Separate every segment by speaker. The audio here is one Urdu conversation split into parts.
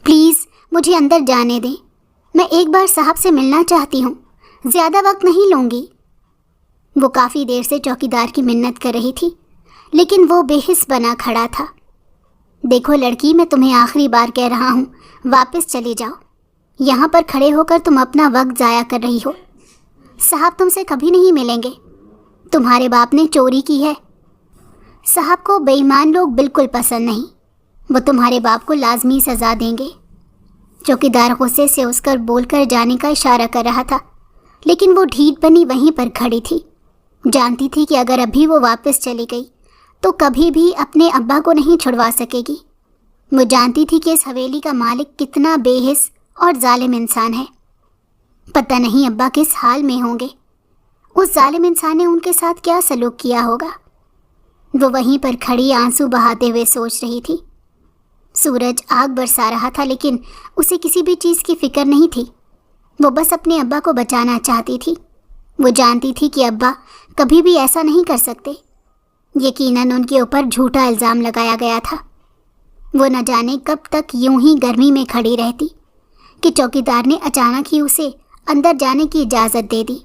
Speaker 1: پلیز مجھے اندر جانے دیں، میں ایک بار صاحب سے ملنا چاہتی ہوں، زیادہ وقت نہیں لوں گی۔ وہ کافی دیر سے چوکیدار کی منت کر رہی تھی، لیکن وہ بے حس بنا کھڑا تھا۔ دیکھو لڑکی، میں تمہیں آخری بار کہہ رہا ہوں، واپس چلی جاؤ۔ یہاں پر کھڑے ہو کر تم اپنا وقت ضائع کر رہی ہو۔ صاحب تم سے کبھی نہیں ملیں گے، تمہارے باپ نے چوری کی ہے۔ صاحب کو بے ایمان لوگ بالکل پسند نہیں، وہ تمہارے باپ کو لازمی سزا دیں گے۔ چوکیدار غصے سے اس پر بول کر جانے کا اشارہ کر رہا تھا، لیکن وہ ڈھیٹ بنی وہیں پر کھڑی تھی۔ جانتی تھی کہ اگر ابھی وہ واپس چلی گئی تو کبھی بھی اپنے ابا کو نہیں چھڑوا سکے گی۔ وہ جانتی تھی کہ اس حویلی کا مالک کتنا بے حس اور ظالم انسان ہے۔ پتہ نہیں ابا کس حال میں ہوں گے، اس ظالم انسان نے ان کے ساتھ کیا سلوک کیا ہوگا۔ وہ وہیں پر کھڑی آنسو بہاتے ہوئے سوچ رہی تھی۔ سورج آگ برسا رہا تھا، لیکن اسے کسی بھی چیز کی فکر نہیں تھی۔ وہ بس اپنے ابا کو بچانا چاہتی تھی۔ وہ جانتی تھی کہ ابا کبھی بھی ایسا نہیں کر سکتے۔ یقیناً ان کے اوپر جھوٹا الزام لگایا گیا تھا۔ وہ نہ جانے کب تک یوں ہی گرمی میں کھڑی رہتی کہ چوکیدار نے اچانک ہی اسے اندر جانے کی اجازت دے دی۔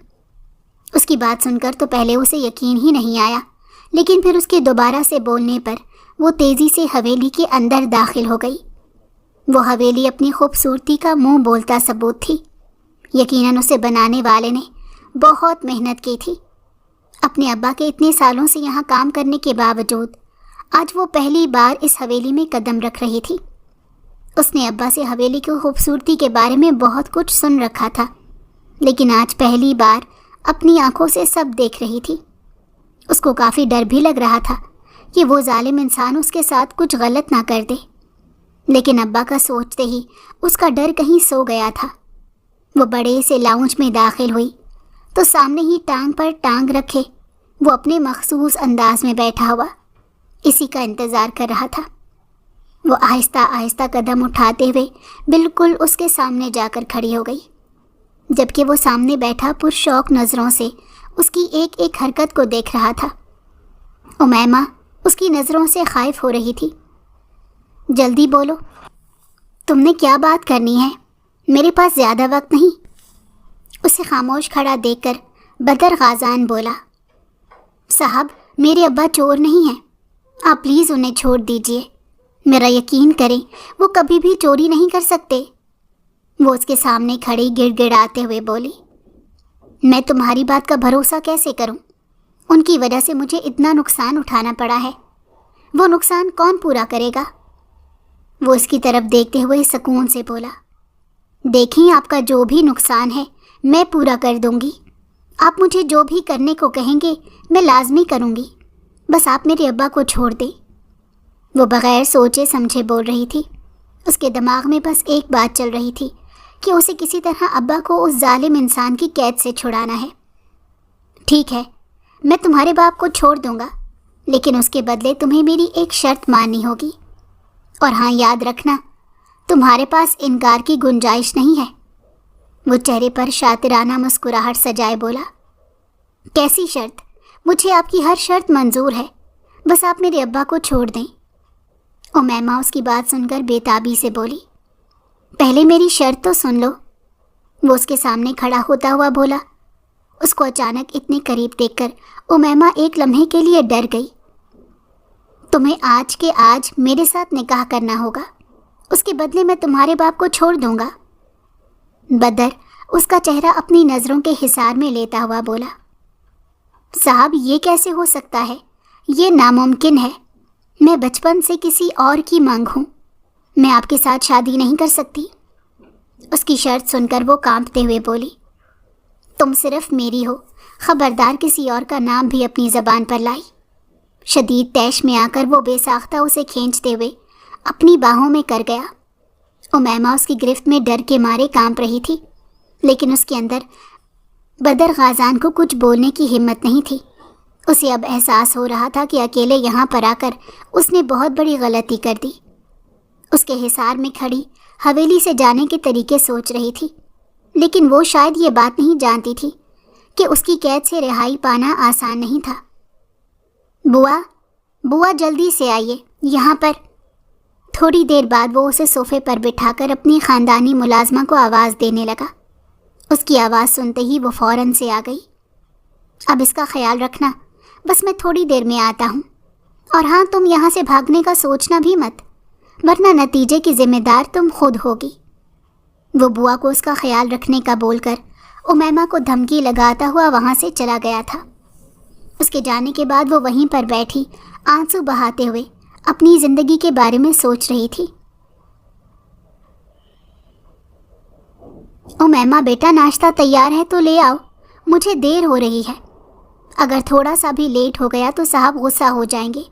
Speaker 1: اس کی بات سن کر تو پہلے اسے یقین ہی نہیں آیا، لیکن پھر اس کے دوبارہ سے بولنے پر وہ تیزی سے حویلی کے اندر داخل ہو گئی۔ وہ حویلی اپنی خوبصورتی کا منہ بولتا ثبوت تھی۔ یقیناً اسے بنانے والے نے بہت محنت کی تھی۔ اپنے ابا کے اتنے سالوں سے یہاں کام کرنے کے باوجود آج وہ پہلی بار اس حویلی میں قدم رکھ رہی تھی۔ اس نے ابا سے حویلی کی خوبصورتی کے بارے میں بہت کچھ سن رکھا تھا، لیکن آج پہلی بار اپنی آنکھوں سے سب دیکھ رہی تھی۔ اس کو کافی ڈر بھی لگ رہا تھا کہ وہ ظالم انسان اس کے ساتھ کچھ غلط نہ کر دے، لیکن ابا کا سوچتے ہی اس کا ڈر کہیں سو گیا تھا۔ وہ بڑے سے لاؤنج میں داخل ہوئی تو سامنے ہی ٹانگ پر ٹانگ رکھے وہ اپنے مخصوص انداز میں بیٹھا ہوا اسی کا انتظار کر رہا تھا۔ وہ آہستہ آہستہ قدم اٹھاتے ہوئے بالکل اس کے سامنے جا کر کھڑی ہو گئی، جبکہ وہ سامنے بیٹھا پرشوق نظروں سے اس کی ایک ایک حرکت کو دیکھ رہا تھا۔ امیمہ اس کی نظروں سے خائف ہو رہی تھی۔ جلدی بولو، تم نے کیا بات کرنی ہے؟ میرے پاس زیادہ وقت نہیں۔ اسے خاموش کھڑا دیکھ کر بدر غازان بولا، صاحب میرے ابا چور نہیں ہیں، آپ پلیز انہیں چھوڑ دیجئے۔ میرا یقین کریں، وہ کبھی بھی چوری نہیں کر سکتے۔ وہ اس کے سامنے کھڑی گڑ گڑاتے ہوئے بولی، میں تمہاری بات کا بھروسہ کیسے کروں؟ ان کی وجہ سے مجھے اتنا نقصان اٹھانا پڑا ہے، وہ نقصان کون پورا کرے گا؟ وہ اس کی طرف دیکھتے ہوئے سکون سے بولا، دیکھیں آپ کا جو بھی نقصان ہے میں پورا کر دوں گی۔ آپ مجھے جو بھی کرنے کو کہیں گے میں لازمی کروں گی، بس آپ میرے ابا کو چھوڑ دیں۔ وہ بغیر سوچے سمجھے بول رہی تھی۔ اس کے دماغ میں بس ایک بات چل رہی تھی کہ اسے کسی طرح ابا کو اس ظالم انسان کی قید سے چھڑانا ہے۔ ٹھیک ہے، میں تمہارے باپ کو چھوڑ دوں گا، لیکن اس کے بدلے تمہیں میری ایک شرط ماننی ہوگی، اور ہاں یاد رکھنا تمہارے پاس انکار کی گنجائش نہیں ہے۔ وہ چہرے پر شاطرانہ مسکراہٹ سجائے بولا، کیسی شرط؟ مجھے آپ کی ہر شرط منظور ہے، بس آپ میرے ابا کو چھوڑ دیں۔ امیمہ اس کی بات سن کر بے تابی سے بولی، پہلے میری شرط تو سن لو۔ وہ اس کے سامنے کھڑا ہوتا ہوا بولا۔ اس کو اچانک اتنے قریب دیکھ کر امیمہ ایک لمحے کے لیے ڈر گئی۔ تمہیں آج کے آج میرے ساتھ نکاح کرنا ہوگا، اس کے بدلے میں تمہارے باپ کو چھوڑ دوں گا۔ بدر اس کا چہرہ اپنی نظروں کے حصار میں لیتا ہوا بولا، صاحب یہ کیسے ہو سکتا ہے؟ یہ ناممکن ہے۔ میں بچپن سے کسی اور کی مانگ ہوں، میں آپ کے ساتھ شادی نہیں کر سکتی۔ اس کی شرط سن کر وہ کانپتے ہوئے بولی، تم صرف میری ہو، خبردار کسی اور کا نام بھی اپنی زبان پر لائی۔ شدید طیش میں آ کر وہ بے ساختہ اسے کھینچتے ہوئے اپنی باہوں میں کر گیا۔ امیمہ اس کی گرفت میں ڈر کے مارے کانپ رہی تھی، لیکن اس کے اندر بدر غازان کو کچھ بولنے کی ہمت نہیں تھی۔ اسے اب احساس ہو رہا تھا کہ اکیلے یہاں پر آ کر اس نے بہت بڑی غلطی کر دی۔ اس کے حصار میں کھڑی حویلی سے جانے کے طریقے سوچ رہی تھی، لیکن وہ شاید یہ بات نہیں جانتی تھی کہ اس کی قید سے رہائی پانا آسان نہیں تھا۔ بوا جلدی سے آئیے یہاں پر۔ تھوڑی دیر بعد وہ اسے صوفے پر بٹھا کر اپنی خاندانی ملازمہ کو آواز دینے لگا۔ اس کی آواز سنتے ہی وہ فوراً سے آ گئی۔ اب اس کا خیال رکھنا، بس میں تھوڑی دیر میں آتا ہوں، اور ہاں تم یہاں سے بھاگنے کا سوچنا بھی مت، ورنہ نتیجے کی ذمہ دار تم خود ہوگی۔ وہ بوا کو اس کا خیال رکھنے کا بول کر امیمہ کو دھمکی لگاتا ہوا وہاں سے چلا گیا تھا۔ اس کے جانے کے بعد وہ وہیں پر بیٹھی آنسو بہاتے ہوئے اپنی زندگی کے بارے میں سوچ رہی تھی۔ امیمہ بیٹا، ناشتہ تیار ہے تو لے آؤ، مجھے دیر ہو رہی ہے، اگر تھوڑا سا بھی لیٹ ہو گیا تو صاحب غصہ ہو جائیں گے۔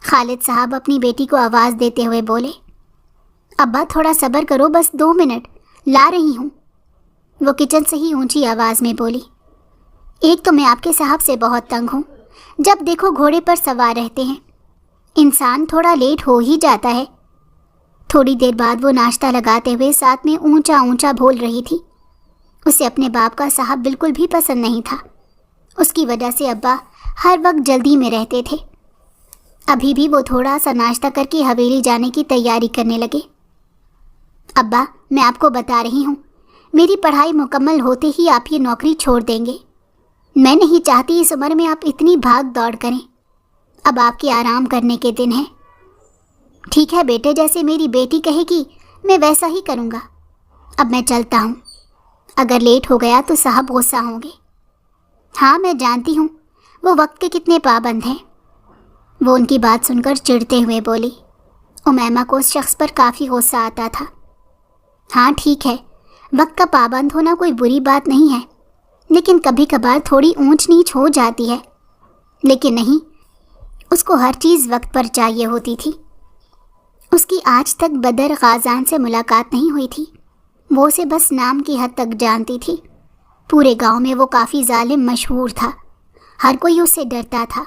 Speaker 1: خالد صاحب اپنی بیٹی کو آواز دیتے ہوئے بولے۔ ابا تھوڑا صبر کرو، بس 2 منٹ، لا رہی ہوں، وہ کچن سے ہی اونچی آواز میں بولی۔ ایک تو میں آپ کے صاحب سے بہت تنگ ہوں، جب دیکھو گھوڑے پر سوار رہتے ہیں، انسان تھوڑا لیٹ ہو ہی جاتا ہے۔ تھوڑی دیر بعد وہ ناشتہ لگاتے ہوئے ساتھ میں اونچا اونچا بول رہی تھی۔ اسے اپنے باپ کا صاحب بالکل بھی پسند نہیں تھا، اس کی وجہ سے ابا ہر وقت جلدی میں رہتے تھے۔ ابھی بھی وہ تھوڑا سا ناشتہ کر کے حویلی جانے کی تیاری کرنے لگے۔ ابا میں آپ کو بتا رہی ہوں، میری پڑھائی مکمل ہوتے ہی آپ یہ نوکری چھوڑ دیں گے، میں نہیں چاہتی اس عمر میں آپ اتنی بھاگ دوڑ کریں، اب آپ کے آرام کرنے کے دن ہیں۔ ٹھیک ہے بیٹے، جیسے میری بیٹی کہے گی میں ویسا ہی کروں گا، اب میں چلتا ہوں، اگر لیٹ ہو گیا تو صاحب غصہ ہوں گے۔ ہاں میں جانتی ہوں وہ وقت کے کتنے پابند ہیں، وہ ان کی بات سن کر چڑھتے ہوئے بولی۔ امیمہ کو اس شخص پر کافی غصہ آتا تھا۔ ہاں ٹھیک ہے، وقت کا پابند ہونا کوئی بری بات نہیں ہے، لیکن کبھی کبھار تھوڑی اونچ نیچ ہو جاتی ہے، لیکن نہیں، اس کو ہر چیز وقت پر چاہیے ہوتی تھی۔ اس کی آج تک بدر غازان سے ملاقات نہیں ہوئی تھی، وہ اسے بس نام کی حد تک جانتی تھی۔ پورے گاؤں میں وہ کافی ظالم مشہور تھا، ہر کوئی اس سے ڈرتا تھا۔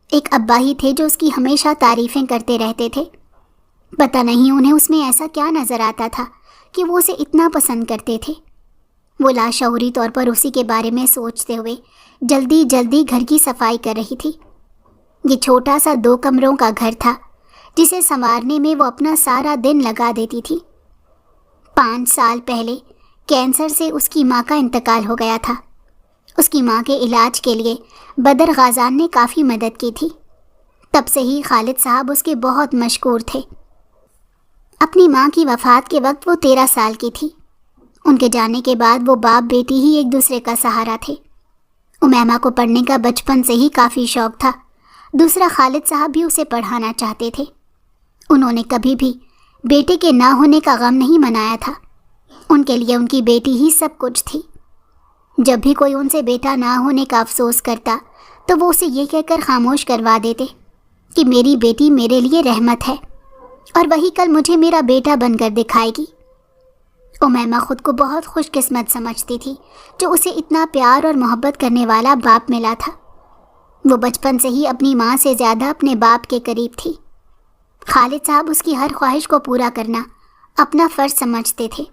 Speaker 1: ایک ابا ہی تھے جو اس کی ہمیشہ تعریفیں کرتے رہتے تھے، پتہ نہیں انہیں اس میں ایسا کیا نظر آتا تھا کہ وہ اسے اتنا پسند کرتے تھے۔ وہ لاشعوری طور پر اسی کے بارے میں سوچتے ہوئے جلدی جلدی گھر کی صفائی کر رہی تھی۔ یہ چھوٹا سا 2 کمروں کا گھر تھا جسے سنوارنے میں وہ اپنا سارا دن لگا دیتی تھی۔ 5 سال پہلے کینسر سے اس کی ماں کا انتقال ہو گیا تھا۔ اس کی ماں کے علاج کے لیے بدر غازان نے کافی مدد کی تھی، تب سے ہی خالد صاحب اس کے بہت مشکور تھے۔ اپنی ماں کی وفات کے وقت وہ 13 سال کی تھی۔ ان کے جانے کے بعد وہ باپ بیٹی ہی ایک دوسرے کا سہارا تھے۔ امیمہ کو پڑھنے کا بچپن سے ہی کافی شوق تھا، دوسرا خالد صاحب بھی اسے پڑھانا چاہتے تھے۔ انہوں نے کبھی بھی بیٹے کے نہ ہونے کا غم نہیں منایا تھا، ان کے لیے ان کی بیٹی ہی سب کچھ تھی۔ جب بھی کوئی ان سے بیٹا نہ ہونے کا افسوس کرتا تو وہ اسے یہ کہہ کر خاموش کروا دیتے کہ میری بیٹی میرے لیے رحمت ہے، اور وہی کل مجھے میرا بیٹا بن کر دکھائے گی۔ امیمہ خود کو بہت خوش قسمت سمجھتی تھی جو اسے اتنا پیار اور محبت کرنے والا باپ ملا تھا۔ وہ بچپن سے ہی اپنی ماں سے زیادہ اپنے باپ کے قریب تھی۔ خالد صاحب اس کی ہر خواہش کو پورا کرنا اپنا فرض سمجھتے تھے۔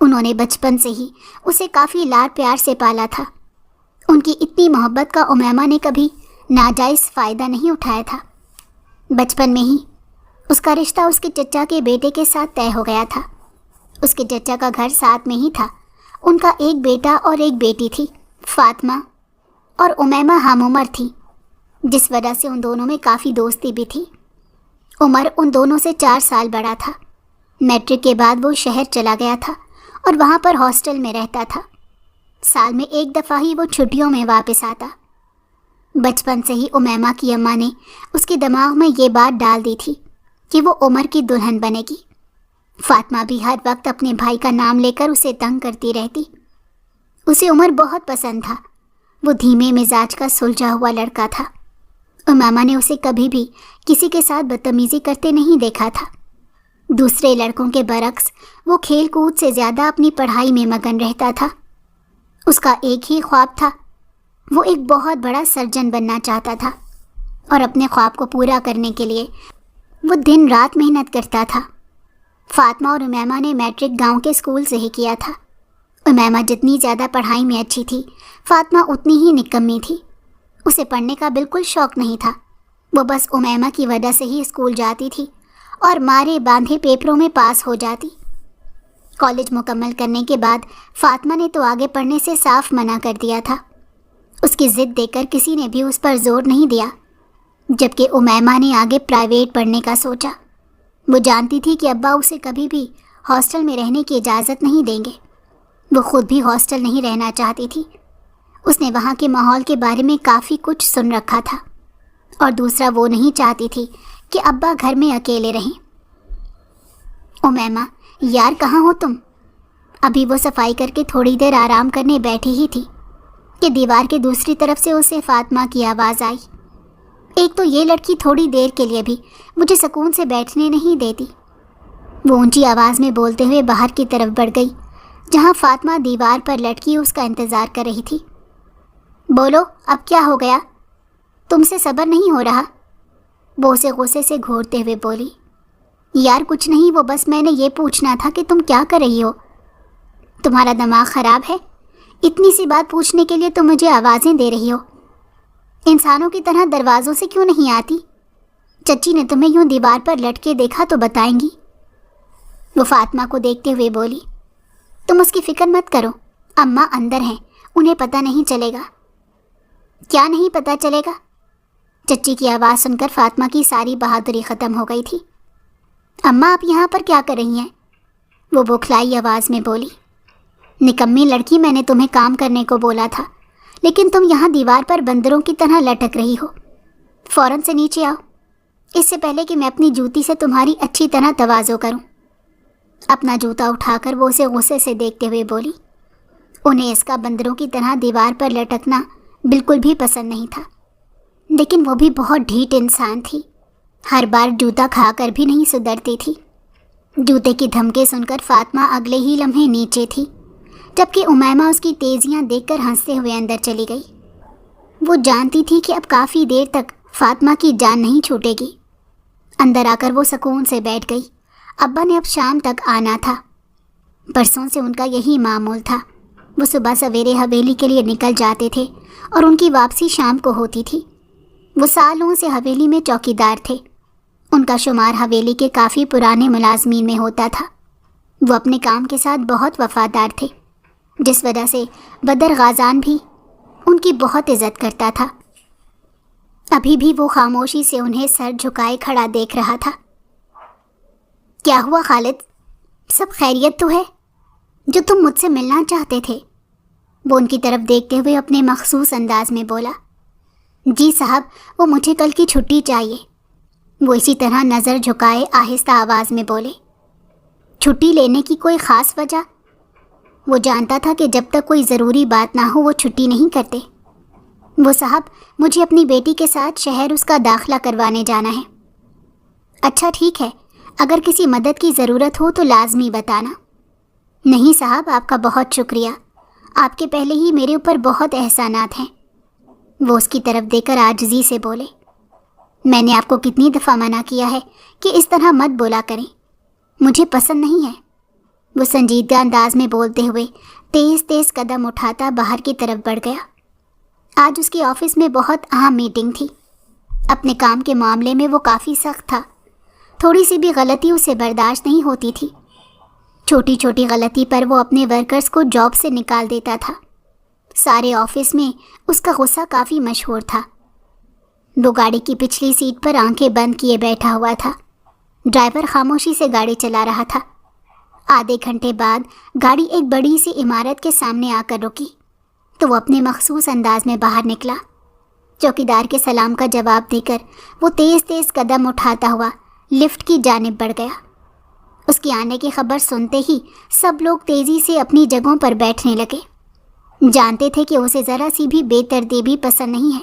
Speaker 1: انہوں نے بچپن سے ہی اسے کافی لاڈ پیار سے پالا تھا۔ ان کی اتنی محبت کا امیمہ نے کبھی ناجائز فائدہ نہیں اٹھایا تھا۔ بچپن میں ہی اس کا رشتہ اس کے چچا کے بیٹے کے ساتھ طے ہو گیا تھا۔ اس کے چچا کا گھر ساتھ میں ہی تھا۔ ان کا ایک بیٹا اور ایک بیٹی تھی، فاطمہ، اور امیمہ ہم عمر تھی، جس وجہ سے ان دونوں میں کافی دوستی بھی تھی۔ عمر ان دونوں سے 4 سال بڑا تھا۔ میٹرک کے بعد وہ شہر چلا گیا تھا اور وہاں پر ہاسٹل میں رہتا تھا۔ سال میں 1 دفعہ ہی وہ چھٹیوں میں واپس آتا۔ بچپن سے ہی امیمہ کی اماں نے اس کے دماغ میں یہ بات ڈال دی تھی کہ وہ عمر کی دلہن بنے گی۔ فاطمہ بھی ہر وقت اپنے بھائی کا نام لے کر اسے تنگ کرتی رہتی۔ اسے عمر بہت پسند تھا، وہ دھیمے مزاج کا سلجھا ہوا لڑکا تھا۔ امیمہ نے اسے کبھی بھی کسی کے ساتھ بدتمیزی کرتے نہیں دیکھا تھا۔ دوسرے لڑکوں کے برعکس وہ کھیل کود سے زیادہ اپنی پڑھائی میں مگن رہتا تھا۔ اس کا ایک ہی خواب تھا، وہ ایک بہت بڑا سرجن بننا چاہتا تھا، اور اپنے خواب کو پورا کرنے کے لیے وہ دن رات محنت کرتا تھا۔ فاطمہ اور امیمہ نے میٹرک گاؤں کے اسکول سے ہی کیا تھا۔ امیمہ جتنی زیادہ پڑھائی میں اچھی تھی، فاطمہ اتنی ہی نکمی تھی۔ اسے پڑھنے کا بالکل شوق نہیں تھا، وہ بس امیمہ کی وجہ سے ہی اسکول جاتی تھی اور مارے باندھے پیپروں میں پاس ہو جاتی۔ کالج مکمل کرنے کے بعد فاطمہ نے تو آگے پڑھنے سے صاف منع کر دیا تھا۔ اس کی ضد دیکھ کر کسی نے بھی اس پر زور نہیں دیا، جبکہ امیمہ نے آگے پرائیویٹ پڑھنے کا سوچا۔ وہ جانتی تھی کہ ابا اسے کبھی بھی ہاسٹل میں رہنے کی اجازت نہیں دیں گے۔ وہ خود بھی ہاسٹل نہیں رہنا چاہتی تھی۔ اس نے وہاں کے ماحول کے بارے میں کافی کچھ سن رکھا تھا، اور دوسرا وہ نہیں چاہتی تھی کہ ابا گھر میں اکیلے رہیں۔ امیمہ، یار کہاں ہو تم؟ ابھی وہ صفائی کر کے تھوڑی دیر آرام کرنے بیٹھی ہی تھی کہ دیوار کے دوسری طرف سے اسے فاطمہ کی آواز آئی۔ ایک تو یہ لڑکی تھوڑی دیر کے لیے بھی مجھے سکون سے بیٹھنے نہیں دیتی۔ وہ اونچی آواز میں بولتے ہوئے باہر کی طرف بڑھ گئی، جہاں فاطمہ دیوار پر لٹکی اس کا انتظار کر رہی تھی۔ بولو، اب کیا ہو گیا؟ تم سے صبر نہیں ہو رہا؟ وہ اسے غصے سے گھورتے ہوئے بولی۔ یار کچھ نہیں، وہ بس میں نے یہ پوچھنا تھا کہ تم کیا کر رہی ہو؟ تمہارا دماغ خراب ہے؟ اتنی سی بات پوچھنے کے لیے تم مجھے آوازیں دے رہی ہو۔ انسانوں کی طرح دروازوں سے کیوں نہیں آتی؟ چچی نے تمہیں یوں دیوار پر لٹکے دیکھا تو بتائیں گی۔ وہ فاطمہ کو دیکھتے ہوئے بولی۔ تم اس کی فکر مت کرو، اماں اندر ہیں، انہیں پتہ نہیں چلے گا۔ کیا نہیں پتہ چلے گا؟ چچی کی آواز سن کر فاطمہ کی ساری بہادری ختم ہو گئی تھی۔ اماں آپ یہاں پر کیا کر رہی ہیں؟ وہ بوکھلائی آواز میں بولی۔ نکمی لڑکی، میں نے تمہیں کام کرنے کو بولا تھا، لیکن تم یہاں دیوار پر بندروں کی طرح لٹک رہی ہو۔ فوراً سے نیچے آؤ، اس سے پہلے کہ میں اپنی جوتی سے تمہاری اچھی طرح تواضع کروں۔ اپنا جوتا اٹھا کر وہ اسے غصے سے دیکھتے ہوئے بولی۔ انہیں اس کا بندروں کی طرح دیوار پر لٹکنا بالکل بھی پسند نہیں تھا، لیکن وہ بھی بہت ڈھیٹ انسان تھی، ہر بار جوتا کھا کر بھی نہیں سدھرتی تھی۔ جوتے کی دھمکے سن کر فاطمہ اگلے ہی لمحے نیچے تھی، جبکہ امیمہ اس کی تیزیاں دیکھ کر ہنستے ہوئے اندر چلی گئی۔ وہ جانتی تھی کہ اب کافی دیر تک فاطمہ کی جان نہیں چھوٹے گی۔ اندر آ کر وہ سکون سے بیٹھ گئی۔ ابا نے اب شام تک آنا تھا۔ برسوں سے ان کا یہی معمول تھا۔ وہ صبح سویرے حویلی کے لیے نکل جاتے تھے اور ان کی واپسی شام کو ہوتی تھی۔ وہ سالوں سے حویلی میں چوکیدار تھے۔ ان کا شمار حویلی کے کافی پرانے ملازمین میں ہوتا تھا۔ وہ اپنے کام کے ساتھ بہت وفادار تھے، جس وجہ سے بدر غازان بھی ان کی بہت عزت کرتا تھا۔ ابھی بھی وہ خاموشی سے انہیں سر جھکائے کھڑا دیکھ رہا تھا۔ کیا ہوا خالد؟ سب خیریت تو ہے؟ جو تم مجھ سے ملنا چاہتے تھے؟ وہ ان کی طرف دیکھتے ہوئے اپنے مخصوص انداز میں بولا۔ جی صاحب، وہ مجھے کل کی چھٹی چاہیے۔ وہ اسی طرح نظر جھکائے آہستہ آواز میں بولے۔ چھٹی لینے کی کوئی خاص وجہ؟ وہ جانتا تھا کہ جب تک کوئی ضروری بات نہ ہو وہ چھٹی نہیں کرتے۔ وہ صاحب، مجھے اپنی بیٹی کے ساتھ شہر اس کا داخلہ کروانے جانا ہے۔ اچھا ٹھیک ہے، اگر کسی مدد کی ضرورت ہو تو لازمی بتانا۔ نہیں صاحب، آپ کا بہت شکریہ، آپ کے پہلے ہی میرے اوپر بہت احسانات ہیں۔ وہ اس کی طرف دیکھ کر عاجزی سے بولے۔ میں نے آپ کو کتنی دفعہ منع کیا ہے کہ اس طرح مت بولا کریں، مجھے پسند نہیں ہے۔ وہ سنجیدہ انداز میں بولتے ہوئے تیز تیز قدم اٹھاتا باہر کی طرف بڑھ گیا۔ آج اس کے آفس میں بہت اہم میٹنگ تھی۔ اپنے کام کے معاملے میں وہ کافی سخت تھا۔ تھوڑی سی بھی غلطی اسے برداشت نہیں ہوتی تھی۔ چھوٹی چھوٹی غلطی پر وہ اپنے ورکرز کو جاب سے نکال دیتا تھا۔ سارے آفس میں اس کا غصہ کافی مشہور تھا۔ وہ گاڑی کی پچھلی سیٹ پر آنکھیں بند کیے بیٹھا ہوا تھا۔ ڈرائیور خاموشی سے گاڑی چلا رہا تھا۔ آدھے گھنٹے بعد گاڑی ایک بڑی سی عمارت کے سامنے آ کر رکی تو وہ اپنے مخصوص انداز میں باہر نکلا۔ چوکیدار کے سلام کا جواب دے کر وہ تیز تیز قدم اٹھاتا ہوا لفٹ کی جانب بڑھ گیا۔ اس کے آنے کی خبر سنتے ہی سب لوگ تیزی سے اپنی جگہوں پر بیٹھنے لگے۔ جانتے تھے کہ اسے ذرا سی بھی بے ترتیبی پسند نہیں ہے۔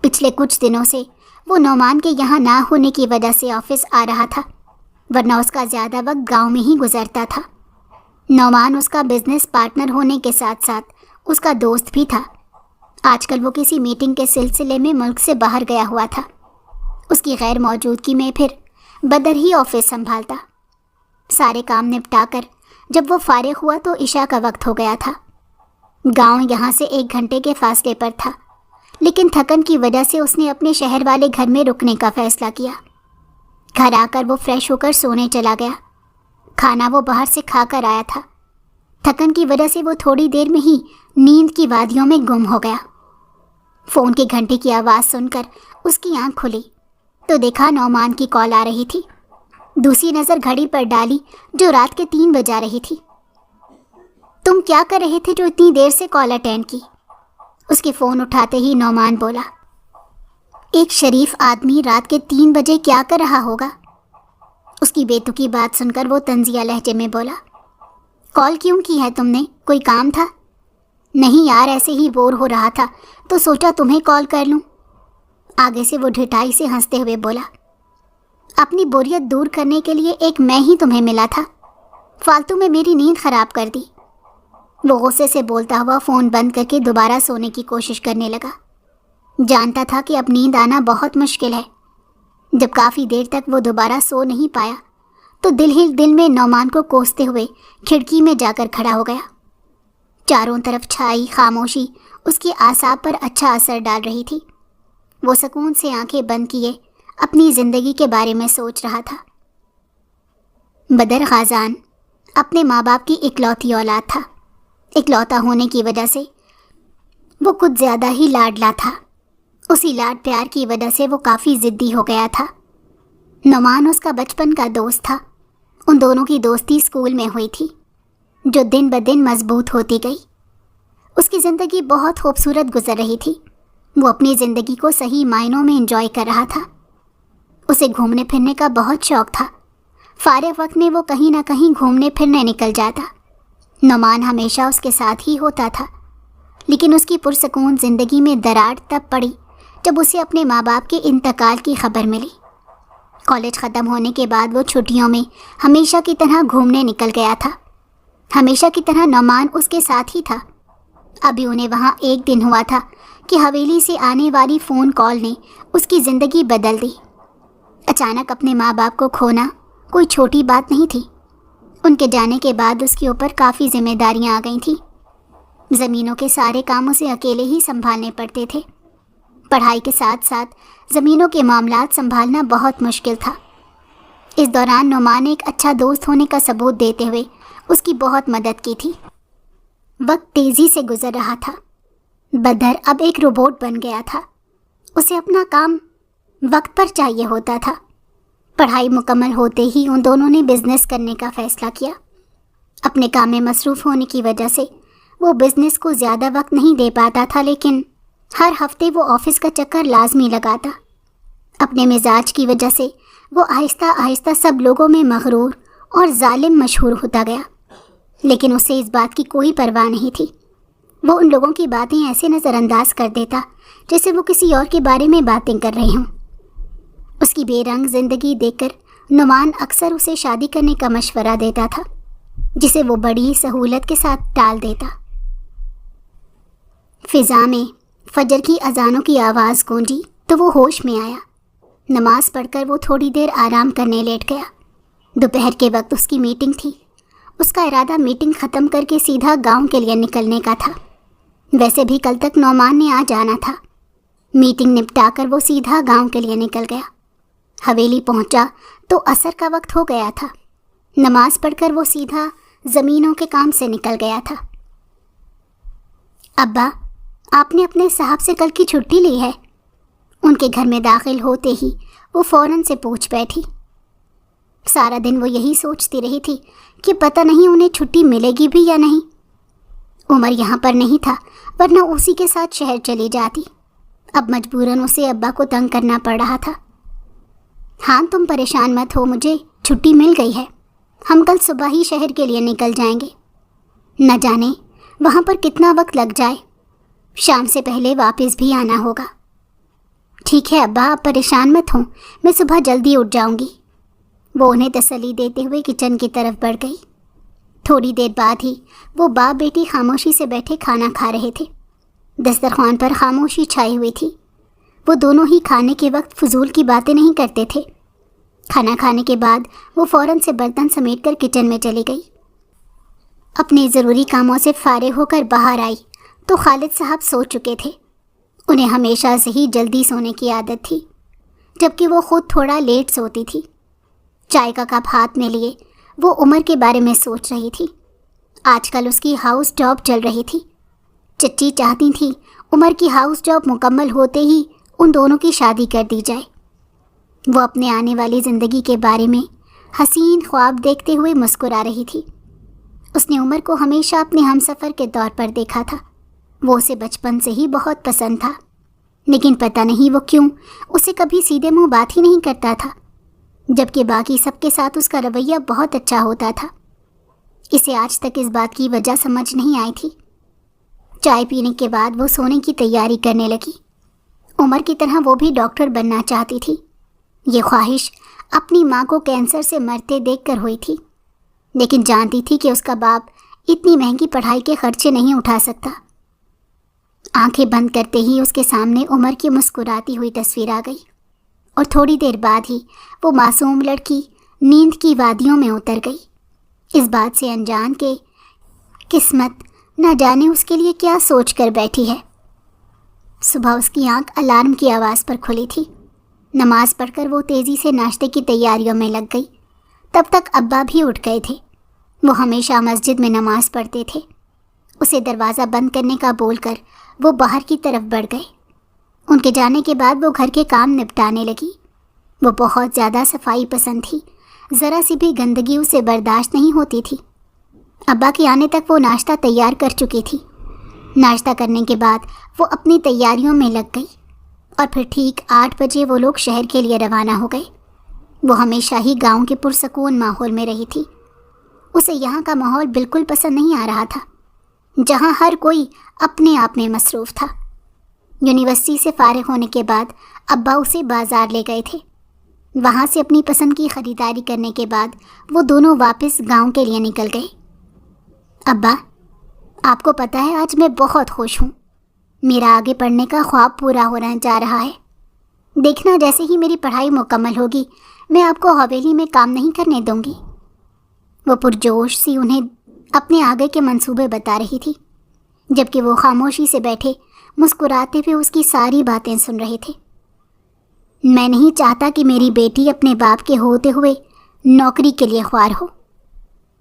Speaker 1: پچھلے کچھ دنوں سے وہ نعمان کے یہاں نہ ہونے کی وجہ سے آفس آ رہا تھا، ورنہ اس کا زیادہ وقت گاؤں میں ہی گزرتا تھا۔ نعمان اس کا بزنس پارٹنر ہونے کے ساتھ ساتھ اس کا دوست بھی تھا۔ آج کل وہ کسی میٹنگ کے سلسلے میں ملک سے باہر گیا ہوا تھا۔ اس کی غیر موجودگی میں پھر بدر ہی آفس سنبھالتا۔ سارے کام نپٹا کر جب وہ فارغ ہوا تو عشاء کا وقت ہو گیا تھا۔ گاؤں یہاں سے 1 گھنٹے کے فاصلے پر تھا، لیکن تھکن کی وجہ سے اس نے اپنے شہر والے گھر میں رکنے کا فیصلہ کیا۔ گھر آ کر وہ فریش ہو کر سونے چلا گیا۔ کھانا وہ باہر سے کھا کر آیا تھا۔ تھکن کی وجہ سے وہ تھوڑی دیر میں ہی نیند کی وادیوں میں گم ہو گیا۔ فون کے گھنٹے کی آواز سن کر اس کی آنکھ کھلی تو دیکھا نعمان کی کال آ رہی تھی۔ دوسری نظر گھڑی پر ڈالی جو رات کے 3 بجا رہی تھی۔ تم کیا کر رہے تھے جو اتنی دیر سے کال اٹینڈ کی؟ اس کے فون اٹھاتے ہی نعمان بولا۔ ایک شریف آدمی رات کے 3 بجے کیا کر رہا ہوگا؟ اس کی بے تکی بات سن کر وہ طنزیہ لہجے میں بولا۔ کال کیوں کی ہے تم نے؟ کوئی کام تھا؟ نہیں یار، ایسے ہی بور ہو رہا تھا تو سوچا تمہیں کال کر لوں۔ آگے سے وہ ڈھٹائی سے ہنستے ہوئے بولا۔ اپنی بوریت دور کرنے کے لیے ایک میں ہی تمہیں ملا تھا، فالتو میں میری نیند خراب کر دی۔ وہ غصے سے بولتا ہوا فون بند کر کے دوبارہ سونے کی کوشش کرنے لگا۔ جانتا تھا کہ اب نیند آنا بہت مشکل ہے۔ جب کافی دیر تک وہ دوبارہ سو نہیں پایا تو دل ہی دل میں نعمان کو کوستے ہوئے کھڑکی میں جا کر کھڑا ہو گیا۔ چاروں طرف چھائی خاموشی اس کے اعصاب پر اچھا اثر ڈال رہی تھی۔ وہ سکون سے آنکھیں بند کیے اپنی زندگی کے بارے میں سوچ رہا تھا۔ بدر غازان اپنے ماں باپ کی اکلوتی اولاد تھا۔ اکلوتا ہونے کی وجہ سے وہ کچھ زیادہ ہی لاڈلا تھا۔ اسی لاڈ پیار کی وجہ سے وہ کافی ضدی ہو گیا تھا۔ نعمان اس کا بچپن کا دوست تھا۔ ان دونوں کی دوستی اسکول میں ہوئی تھی جو دن بدن مضبوط ہوتی گئی۔ اس کی زندگی بہت خوبصورت گزر رہی تھی۔ وہ اپنی زندگی کو صحیح معنوں میں انجوائے کر رہا تھا۔ اسے گھومنے پھرنے کا بہت شوق تھا۔ فارغ وقت میں وہ کہیں نہ کہیں گھومنے پھرنے نکل جاتا۔ نعمان ہمیشہ اس کے ساتھ ہی ہوتا تھا، لیکن اس کی پرسکون زندگی میں دراڑ تب پڑی جب اسے اپنے ماں باپ کے انتقال کی خبر ملی۔ کالج ختم ہونے کے بعد وہ چھٹیوں میں ہمیشہ کی طرح گھومنے نکل گیا تھا۔ ہمیشہ کی طرح نعمان اس کے ساتھ ہی تھا۔ ابھی انہیں وہاں ایک دن ہوا تھا کہ حویلی سے آنے والی فون کال نے اس کی زندگی بدل دی۔ اچانک اپنے ماں باپ کو کھونا کوئی چھوٹی بات نہیں تھی۔ ان کے جانے کے بعد اس کے اوپر کافی ذمہ داریاں آ گئی تھیں۔ زمینوں کے سارے کام اسے اکیلے ہی سنبھالنے پڑتے تھے۔ پڑھائی کے ساتھ ساتھ زمینوں کے معاملات سنبھالنا بہت مشکل تھا۔ اس دوران نعمان نے ایک اچھا دوست ہونے کا ثبوت دیتے ہوئے اس کی بہت مدد کی تھی۔ وقت تیزی سے گزر رہا تھا۔ بدر اب ایک روبوٹ بن گیا تھا۔ اسے اپنا کام وقت پر چاہیے ہوتا تھا۔ پڑھائی مکمل ہوتے ہی ان دونوں نے بزنس کرنے کا فیصلہ کیا۔ اپنے کام میں مصروف ہونے کی وجہ سے وہ بزنس کو زیادہ وقت نہیں دے پاتا تھا، لیکن ہر ہفتے وہ آفس کا چکر لازمی لگاتا۔ اپنے مزاج کی وجہ سے وہ آہستہ آہستہ سب لوگوں میں مغرور اور ظالم مشہور ہوتا گیا، لیکن اسے اس بات کی کوئی پرواہ نہیں تھی۔ وہ ان لوگوں کی باتیں ایسے نظر انداز کر دیتا جیسے وہ کسی اور کے بارے میں باتیں کر رہے ہوں۔ اس کی بے رنگ زندگی دیکھ کر نعمان اکثر اسے شادی کرنے کا مشورہ دیتا تھا، جسے وہ بڑی سہولت کے ساتھ ٹال دیتا۔ فضا میں فجر کی اذانوں کی آواز گونجی تو وہ ہوش میں آیا۔ نماز پڑھ کر وہ تھوڑی دیر آرام کرنے لیٹ گیا۔ دوپہر کے وقت اس کی میٹنگ تھی۔ اس کا ارادہ میٹنگ ختم کر کے سیدھا گاؤں کے لیے نکلنے کا تھا۔ ویسے بھی کل تک نعمان نے آ جانا تھا۔ میٹنگ نپٹا کر وہ سیدھا گاؤں کے لیے نکل گیا۔ حویلی پہنچا تو عصر کا وقت ہو گیا تھا۔ نماز پڑھ کر وہ سیدھا زمینوں کے کام سے نکل گیا تھا۔ ابا، آپ نے اپنے صاحب سے کل کی چھٹی لی ہے؟ ان کے گھر میں داخل ہوتے ہی وہ فوراً سے پوچھ بیٹھی۔ سارا دن وہ یہی سوچتی رہی تھی کہ پتہ نہیں انہیں چھٹی ملے گی بھی یا نہیں۔ عمر یہاں پر نہیں تھا، ورنہ اسی کے ساتھ شہر چلی جاتی۔ اب مجبوراً اسے ابا کو تنگ کرنا پڑ رہا تھا۔ ہاں تم پریشان مت ہو، مجھے چھٹی مل گئی ہے۔ ہم کل صبح ہی شہر کے لیے نکل جائیں گے۔ نہ جانے وہاں پر کتنا وقت لگ جائے، شام سے پہلے واپس بھی آنا ہوگا۔ ٹھیک ہے ابا، آپ پریشان مت ہوں، میں صبح جلدی اٹھ جاؤں گی۔ وہ انہیں تسلی دیتے ہوئے کچن کی طرف بڑھ گئی۔ تھوڑی دیر بعد ہی وہ باپ بیٹی خاموشی سے بیٹھے کھانا کھا رہے تھے۔ دسترخوان پر خاموشی چھائی ہوئی تھی۔ وہ دونوں ہی کھانے کے وقت فضول کی باتیں نہیں کرتے تھے۔ کھانا کھانے کے بعد وہ فوراً سے برتن سمیٹ کر کچن میں چلی گئی۔ اپنے ضروری کاموں سے فارغ ہو کر باہر آئی تو خالد صاحب سو چکے تھے۔ انہیں ہمیشہ سے ہی جلدی سونے کی عادت تھی، جبکہ وہ خود تھوڑا لیٹ سوتی تھی۔ چائے کا کپ ہاتھ میں لیے وہ عمر کے بارے میں سوچ رہی تھی۔ آج کل اس کی ہاؤس جاب چل رہی تھی۔ چچی چاہتی تھی عمر کی ہاؤس جاب مکمل ہوتے ہی ان دونوں کی شادی کر دی جائے۔ وہ اپنے آنے والی زندگی کے بارے میں حسین خواب دیکھتے ہوئے مسکرا رہی تھی۔ اس نے عمر کو ہمیشہ اپنے ہمسفر کے طور پر دیکھا تھا۔ وہ اسے بچپن سے ہی بہت پسند تھا، لیکن پتہ نہیں وہ کیوں اسے کبھی سیدھے منہ بات ہی نہیں کرتا تھا، جبکہ باقی سب کے ساتھ اس کا رویہ بہت اچھا ہوتا تھا۔ اسے آج تک اس بات کی وجہ سمجھ نہیں آئی تھی۔ چائے پینے کے بعد وہ سونے کی تیاری کرنے لگی۔ عمر کی طرح وہ بھی ڈاکٹر بننا چاہتی تھی۔ یہ خواہش اپنی ماں کو کینسر سے مرتے دیکھ کر ہوئی تھی، لیکن جانتی تھی کہ اس کا باپ اتنی مہنگی پڑھائی کے خرچے نہیں اٹھا سکتا۔ آنکھیں بند کرتے ہی اس کے سامنے عمر کی مسکراتی ہوئی تصویر آ گئی، اور تھوڑی دیر بعد ہی وہ معصوم لڑکی نیند کی وادیوں میں اتر گئی، اس بات سے انجان کہ قسمت نہ جانے اس کے لیے کیا سوچ کر بیٹھی ہے۔ صبح اس کی آنکھ الارم کی آواز پر کھلی تھی۔ نماز پڑھ کر وہ تیزی سے ناشتے کی تیاریوں میں لگ گئی۔ تب تک ابا بھی اٹھ گئے تھے۔ وہ ہمیشہ مسجد میں نماز پڑھتے تھے۔ اسے دروازہ بند کرنے کا بول کر وہ باہر کی طرف بڑھ گئے۔ ان کے جانے کے بعد وہ گھر کے کام نپٹانے لگی۔ وہ بہت زیادہ صفائی پسند تھی، ذرا سی بھی گندگی اسے برداشت نہیں ہوتی تھی۔ ابا کے آنے تک وہ ناشتہ تیار کر چکی تھی۔ ناشتہ کرنے کے بعد وہ اپنی تیاریوں میں لگ گئی، اور پھر ٹھیک 8 بجے وہ لوگ شہر کے لیے روانہ ہو گئے۔ وہ ہمیشہ ہی گاؤں کے پرسکون ماحول میں رہی تھی۔ اسے یہاں کا ماحول بالکل پسند نہیں آ رہا تھا، جہاں ہر کوئی اپنے آپ میں مصروف تھا۔ یونیورسٹی سے فارغ ہونے کے بعد ابا اسے بازار لے گئے تھے۔ وہاں سے اپنی پسند کی خریداری کرنے کے بعد وہ دونوں واپس گاؤں کے لیے نکل گئے۔ ابا، آپ کو پتہ ہے آج میں بہت خوش ہوں۔ میرا آگے پڑھنے کا خواب پورا ہونا جا رہا ہے۔ دیکھنا جیسے ہی میری پڑھائی مکمل ہوگی میں آپ کو حویلی میں کام نہیں کرنے دوں گی۔ وہ پرجوش سی انہیں اپنے آگے کے منصوبے بتا رہی تھی، جبکہ وہ خاموشی سے بیٹھے مسکراتے ہوئے اس کی ساری باتیں سن رہے تھے۔ میں نہیں چاہتا کہ میری بیٹی اپنے باپ کے ہوتے ہوئے نوکری کے لیے خوار ہو۔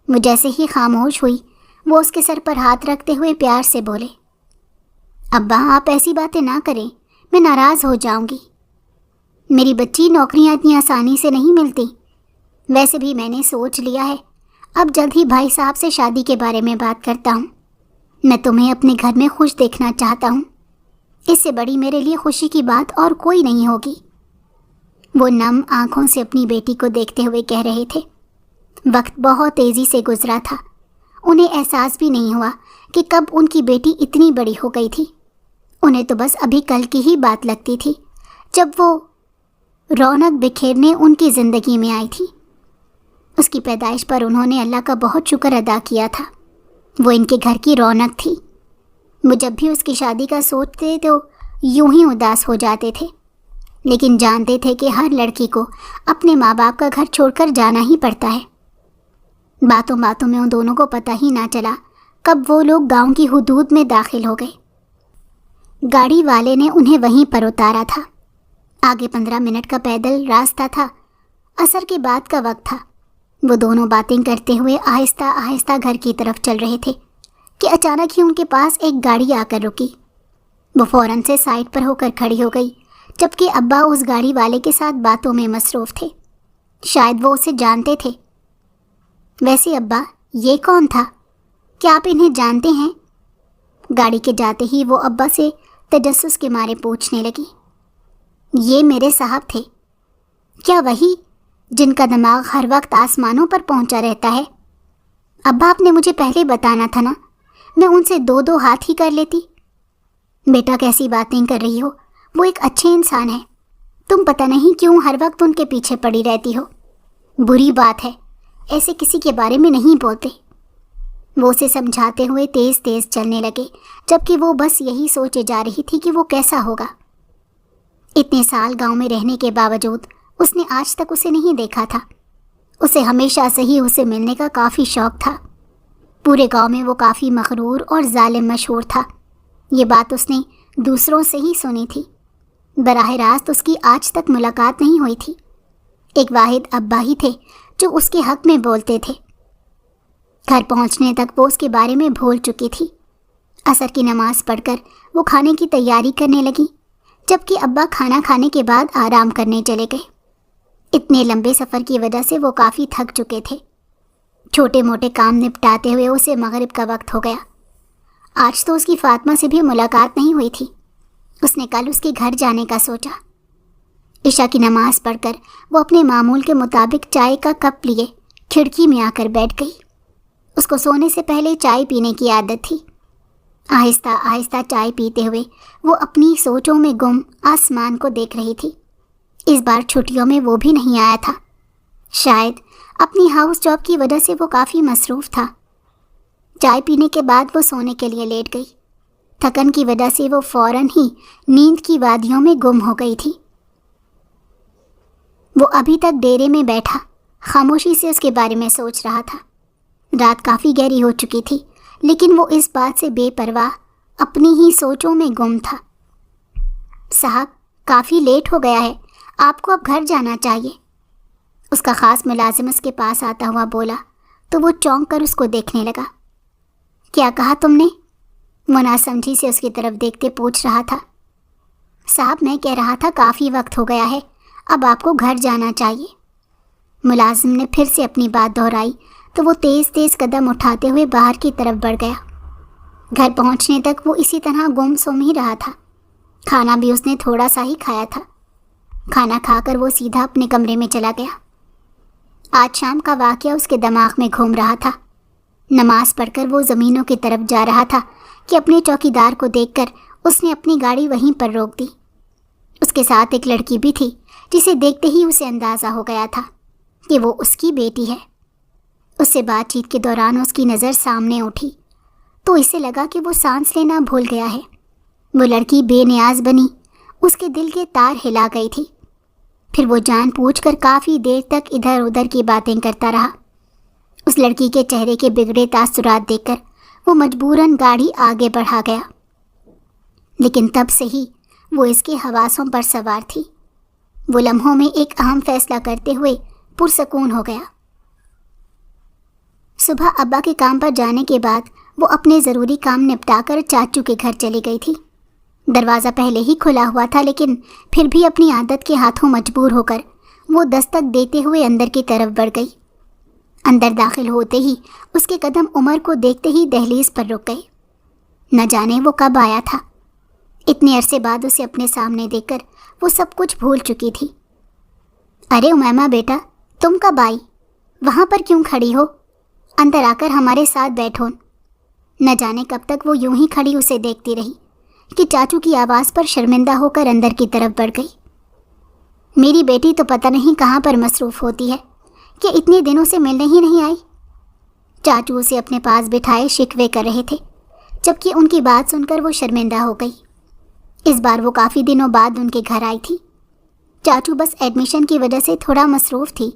Speaker 1: وہ جیسے ہی خاموش ہوئی وہ اس کے سر پر ہاتھ رکھتے ہوئے پیار سے بولے، ابا آپ ایسی باتیں نہ کریں، میں ناراض ہو جاؤں گی۔ میری بچی نوکریاں اتنی آسانی سے نہیں ملتی۔ ویسے بھی میں نے سوچ لیا ہے، اب جلد ہی بھائی صاحب سے شادی کے بارے میں بات کرتا ہوں۔ میں تمہیں اپنے گھر میں خوش دیکھنا چاہتا ہوں۔ اس سے بڑی میرے لیے خوشی کی بات اور کوئی نہیں ہوگی۔ وہ نم آنکھوں سے اپنی بیٹی کو دیکھتے ہوئے کہہ رہے تھے۔ وقت بہت تیزی سے گزرا تھا۔ انہیں احساس بھی نہیں ہوا کہ کب ان کی بیٹی اتنی بڑی ہو گئی تھی۔ انہیں تو بس ابھی کل کی ہی بات لگتی تھی جب وہ رونق بکھیرنے ان کی زندگی میں آئی تھی۔ اس کی پیدائش پر انہوں نے اللہ کا بہت شکر ادا کیا تھا۔ وہ ان کے گھر کی رونق تھی۔ وہ جب بھی اس کی شادی کا سوچتے تو یوں ہی اداس ہو جاتے تھے، لیکن جانتے تھے کہ ہر لڑکی کو اپنے ماں باپ کا گھر چھوڑ کر جانا ہی پڑتا ہے۔ باتوں باتوں میں ان دونوں کو پتہ ہی نہ چلا کب وہ لوگ گاؤں کی حدود میں داخل ہو گئے۔ گاڑی والے نے انہیں وہیں پر اتارا تھا۔ آگے 15 منٹ کا پیدل راستہ تھا۔ عصر کے بعد کا وقت تھا۔ وہ دونوں باتیں کرتے ہوئے آہستہ آہستہ گھر کی طرف چل رہے تھے کہ اچانک ہی ان کے پاس ایک گاڑی آ کر رکی۔ وہ فوراً سے سائڈ پر ہو کر کھڑی ہو گئی، جبکہ ابا اس گاڑی والے کے ساتھ باتوں میں مصروف تھے۔ شاید وہ اسے جانتے تھے۔ ویسے ابا، یہ کون تھا؟ کیا آپ انہیں جانتے ہیں؟ گاڑی کے جاتے ہی وہ ابا سے تجسس کے مارے پوچھنے لگی۔ یہ میرے صاحب تھے۔ کیا وہی جن کا دماغ ہر وقت آسمانوں پر پہنچا رہتا ہے؟ ابا، آپ نے مجھے پہلے بتانا تھا نا، میں ان سے 2 ہاتھ ہی کر لیتی۔ بیٹا، کیسی باتیں کر رہی ہو؟ وہ ایک اچھے انسان ہیں۔ تم پتہ نہیں کیوں ہر وقت ان کے پیچھے پڑی رہتی ہو۔ بری بات ہے، ایسے کسی کے بارے میں نہیں بولتے۔ وہ اسے سمجھاتے ہوئے تیز تیز چلنے لگے، جبکہ وہ بس یہی سوچے جا رہی تھی کہ وہ کیسا ہوگا۔ اتنے سال گاؤں میں رہنے کے باوجود اس نے آج تک اسے نہیں دیکھا تھا۔ اسے ہمیشہ سے ہی اسے ملنے کا کافی شوق تھا۔ پورے گاؤں میں وہ کافی مغرور اور ظالم مشہور تھا۔ یہ بات اس نے دوسروں سے ہی سنی تھی۔ براہ راست اس کی آج تک ملاقات نہیں ہوئی تھی۔ ایک واحد ابا ہی تھے جو اس کے حق میں بولتے تھے۔ گھر پہنچنے تک وہ اس کے بارے میں بھول چکی تھی۔ عصر کی نماز پڑھ کر وہ کھانے کی تیاری کرنے لگی، جبکہ ابا کھانا کھانے کے بعد آرام کرنے چلے گئے۔ اتنے لمبے سفر کی وجہ سے وہ کافی تھک چکے تھے۔ چھوٹے موٹے کام نپٹاتے ہوئے اسے مغرب کا وقت ہو گیا۔ آج تو اس کی فاطمہ سے بھی ملاقات نہیں ہوئی تھی۔ اس نے کل اس کے گھر جانے کا سوچا۔ عشاء کی نماز پڑھ کر وہ اپنے معمول کے مطابق چائے کا کپ لیے کھڑکی میں آ کر بیٹھ گئی۔ اس کو سونے سے پہلے چائے پینے کی عادت تھی۔ آہستہ آہستہ چائے پیتے ہوئے وہ اپنی سوچوں میں گم آسمان کو دیکھ رہی تھی۔ اس بار چھٹیوں میں وہ بھی نہیں آیا تھا۔ شاید اپنی ہاؤس جاب کی وجہ سے وہ کافی مصروف تھا۔ چائے پینے کے بعد وہ سونے کے لیے لیٹ گئی۔ تھکن کی وجہ سے وہ فوراً ہی نیند کی وادیوں میں گم ہو گئی تھی۔ وہ ابھی تک ڈیرے میں بیٹھا خاموشی سے اس کے بارے میں سوچ رہا تھا۔ رات کافی گہری ہو چکی تھی، لیکن وہ اس بات سے بے پرواہ اپنی ہی سوچوں میں گم تھا۔ صاحب، کافی لیٹ ہو گیا ہے، آپ کو اب گھر جانا چاہیے۔ اس کا خاص ملازم اس کے پاس آتا ہوا بولا تو وہ چونک کر اس کو دیکھنے لگا۔ کیا کہا تم نے؟ وہ ناسمجھی سے اس کی طرف دیکھتے پوچھ رہا تھا۔ صاحب، میں کہہ رہا تھا کافی وقت ہو گیا ہے، اب آپ کو گھر جانا چاہیے۔ ملازم نے پھر سے اپنی بات دہرائی تو وہ تیز تیز قدم اٹھاتے ہوئے باہر کی طرف بڑھ گیا۔ گھر پہنچنے تک وہ اسی طرح گم سم ہی رہا تھا۔ کھانا بھی اس نے تھوڑا سا ہی کھایا تھا۔ کھانا کھا کر وہ سیدھا اپنے کمرے میں چلا گیا۔ آج شام کا واقعہ اس کے دماغ میں گھوم رہا تھا۔ نماز پڑھ کر وہ زمینوں کی طرف جا رہا تھا کہ اپنے چوکیدار کو دیکھ کر اس نے اپنی گاڑی وہیں پر روک دی۔ اس کے ساتھ ایک لڑکی بھی تھی جسے دیکھتے ہی اسے اندازہ ہو گیا تھا کہ وہ اس کی بیٹی ہے۔ اس سے بات چیت کے دوران اس کی نظر سامنے اٹھی تو اسے لگا کہ وہ سانس لینا بھول گیا ہے۔ وہ لڑکی بے نیاز بنی اس کے دل کے تار ہلا گئی تھی۔ پھر وہ جان پوچھ کر کافی دیر تک ادھر ادھر کی باتیں کرتا رہا۔ اس لڑکی کے چہرے کے بگڑے تاثرات دیکھ کر وہ مجبوراً گاڑی آگے بڑھا گیا، لیکن تب سے ہی وہ اس کے حواسوں پر سوار تھی۔ وہ لمحوں میں ایک اہم فیصلہ کرتے ہوئے پرسکون ہو گیا۔ صبح ابا کے کام پر جانے کے بعد وہ اپنے ضروری کام نپٹا کر چاچو کے گھر چلی گئی تھی۔ دروازہ پہلے ہی کھلا ہوا تھا، لیکن پھر بھی اپنی عادت کے ہاتھوں مجبور ہو کر وہ دستک دیتے ہوئے اندر کی طرف بڑھ گئی۔ اندر داخل ہوتے ہی اس کے قدم عمر کو دیکھتے ہی دہلیز پر رک گئے۔ نہ جانے وہ کب آیا تھا۔ اتنے عرصے بعد اسے اپنے سامنے دیکھ کر وہ سب کچھ بھول چکی تھی۔ ارے امیمہ بیٹا، تم کب آئی؟ وہاں پر کیوں کھڑی ہو؟ اندر آ کر ہمارے ساتھ بیٹھو۔ نہ جانے کب تک وہ یوں ہی کھڑی اسے دیکھتی رہی کہ چاچو کی آواز پر شرمندہ ہو کر اندر کی طرف بڑھ گئی۔ میری بیٹی تو پتہ نہیں کہاں پر مصروف ہوتی ہے کہ اتنے دنوں سے ملنے ہی نہیں آئی۔ چاچو اسے اپنے پاس بٹھائے شکوے کر رہے تھے، جبکہ ان کی بات سن کر وہ شرمندہ ہو گئی۔ اس بار وہ کافی دنوں بعد ان کے گھر آئی تھی۔ چاچو بس ایڈمیشن کی وجہ سے تھوڑا مصروف تھی۔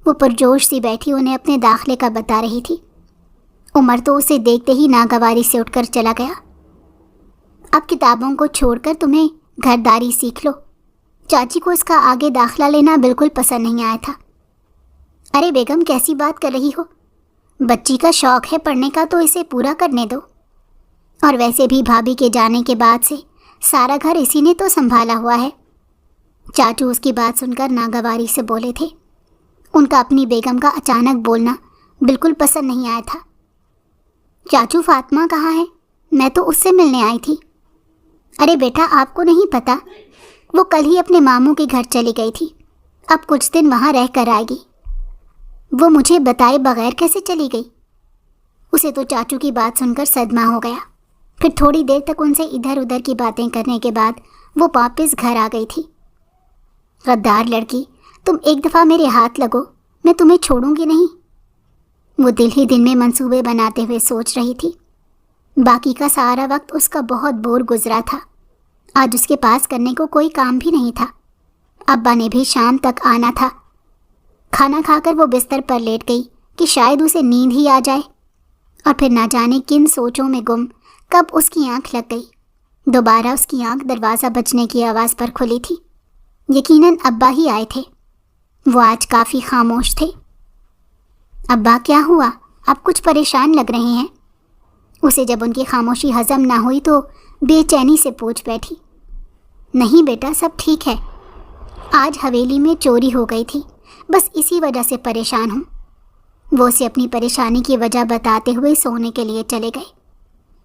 Speaker 1: وہ پرجوش سی بیٹھی انہیں اپنے داخلے کا بتا رہی تھی۔ عمر تو اسے دیکھتے ہی ناگواری سے اٹھ کر چلا گیا۔ اب کتابوں کو چھوڑ کر تمہیں گھرداری سیکھ لو۔ چاچی کو اس کا آگے داخلہ لینا بالکل پسند نہیں آیا تھا۔ ارے بیگم، کیسی بات کر رہی ہو؟ بچی کا شوق ہے پڑھنے کا تو اسے پورا کرنے دو۔ اور ویسے بھی بھابھی کے جانے کے بعد سے سارا گھر اسی نے تو سنبھالا ہوا ہے۔ چاچو اس کی بات سن کر ناگواری سے بولے تھے۔ ان کا اپنی بیگم کا اچانک بولنا بالکل پسند نہیں آیا تھا۔ چاچو، فاطمہ کہاں ہے؟ میں تو اس سے ملنے آئی تھی۔ ارے بیٹا، آپ کو نہیں پتہ، وہ کل ہی اپنے ماموں کے گھر چلی گئی تھی، اب کچھ دن وہاں رہ کر آئے گی۔ وہ مجھے بتائے بغیر کیسے چلی گئی؟ اسے تو چاچو کی بات سن کر صدمہ ہو گیا۔ پھر تھوڑی دیر تک ان سے ادھر ادھر کی باتیں کرنے کے بعد وہ واپس گھر آ گئی تھی۔ غدار لڑکی، تم ایک دفعہ میرے ہاتھ لگو، میں تمہیں چھوڑوں گی نہیں۔ وہ دل ہی دل میں منصوبے بناتے ہوئے سوچ رہی تھی۔ باقی کا سارا وقت اس کا بہت بور گزرا تھا۔ آج اس کے پاس کرنے کو کوئی کام بھی نہیں تھا۔ ابا نے بھی شام تک آنا تھا۔ کھانا کھا کر وہ بستر پر لیٹ گئی کہ شاید اسے نیند ہی آ جائے، اور پھر نہ جانے کن سوچوں میں گم کب اس کی آنکھ لگ گئی۔ دوبارہ اس کی آنکھ دروازہ بجنے کی آواز پر کھلی تھی۔ یقیناً ابا ہی آئے تھے۔ وہ آج کافی خاموش تھے۔ ابا کیا ہوا؟ آپ کچھ پریشان لگ رہے ہیں۔ اسے جب ان کی خاموشی ہضم نہ ہوئی تو بے چینی سے پوچھ بیٹھی۔ نہیں بیٹا، سب ٹھیک ہے۔ آج حویلی میں چوری ہو گئی تھی، بس اسی وجہ سے پریشان ہوں۔ وہ اسے اپنی پریشانی کی وجہ بتاتے ہوئے سونے کے لیے چلے گئے،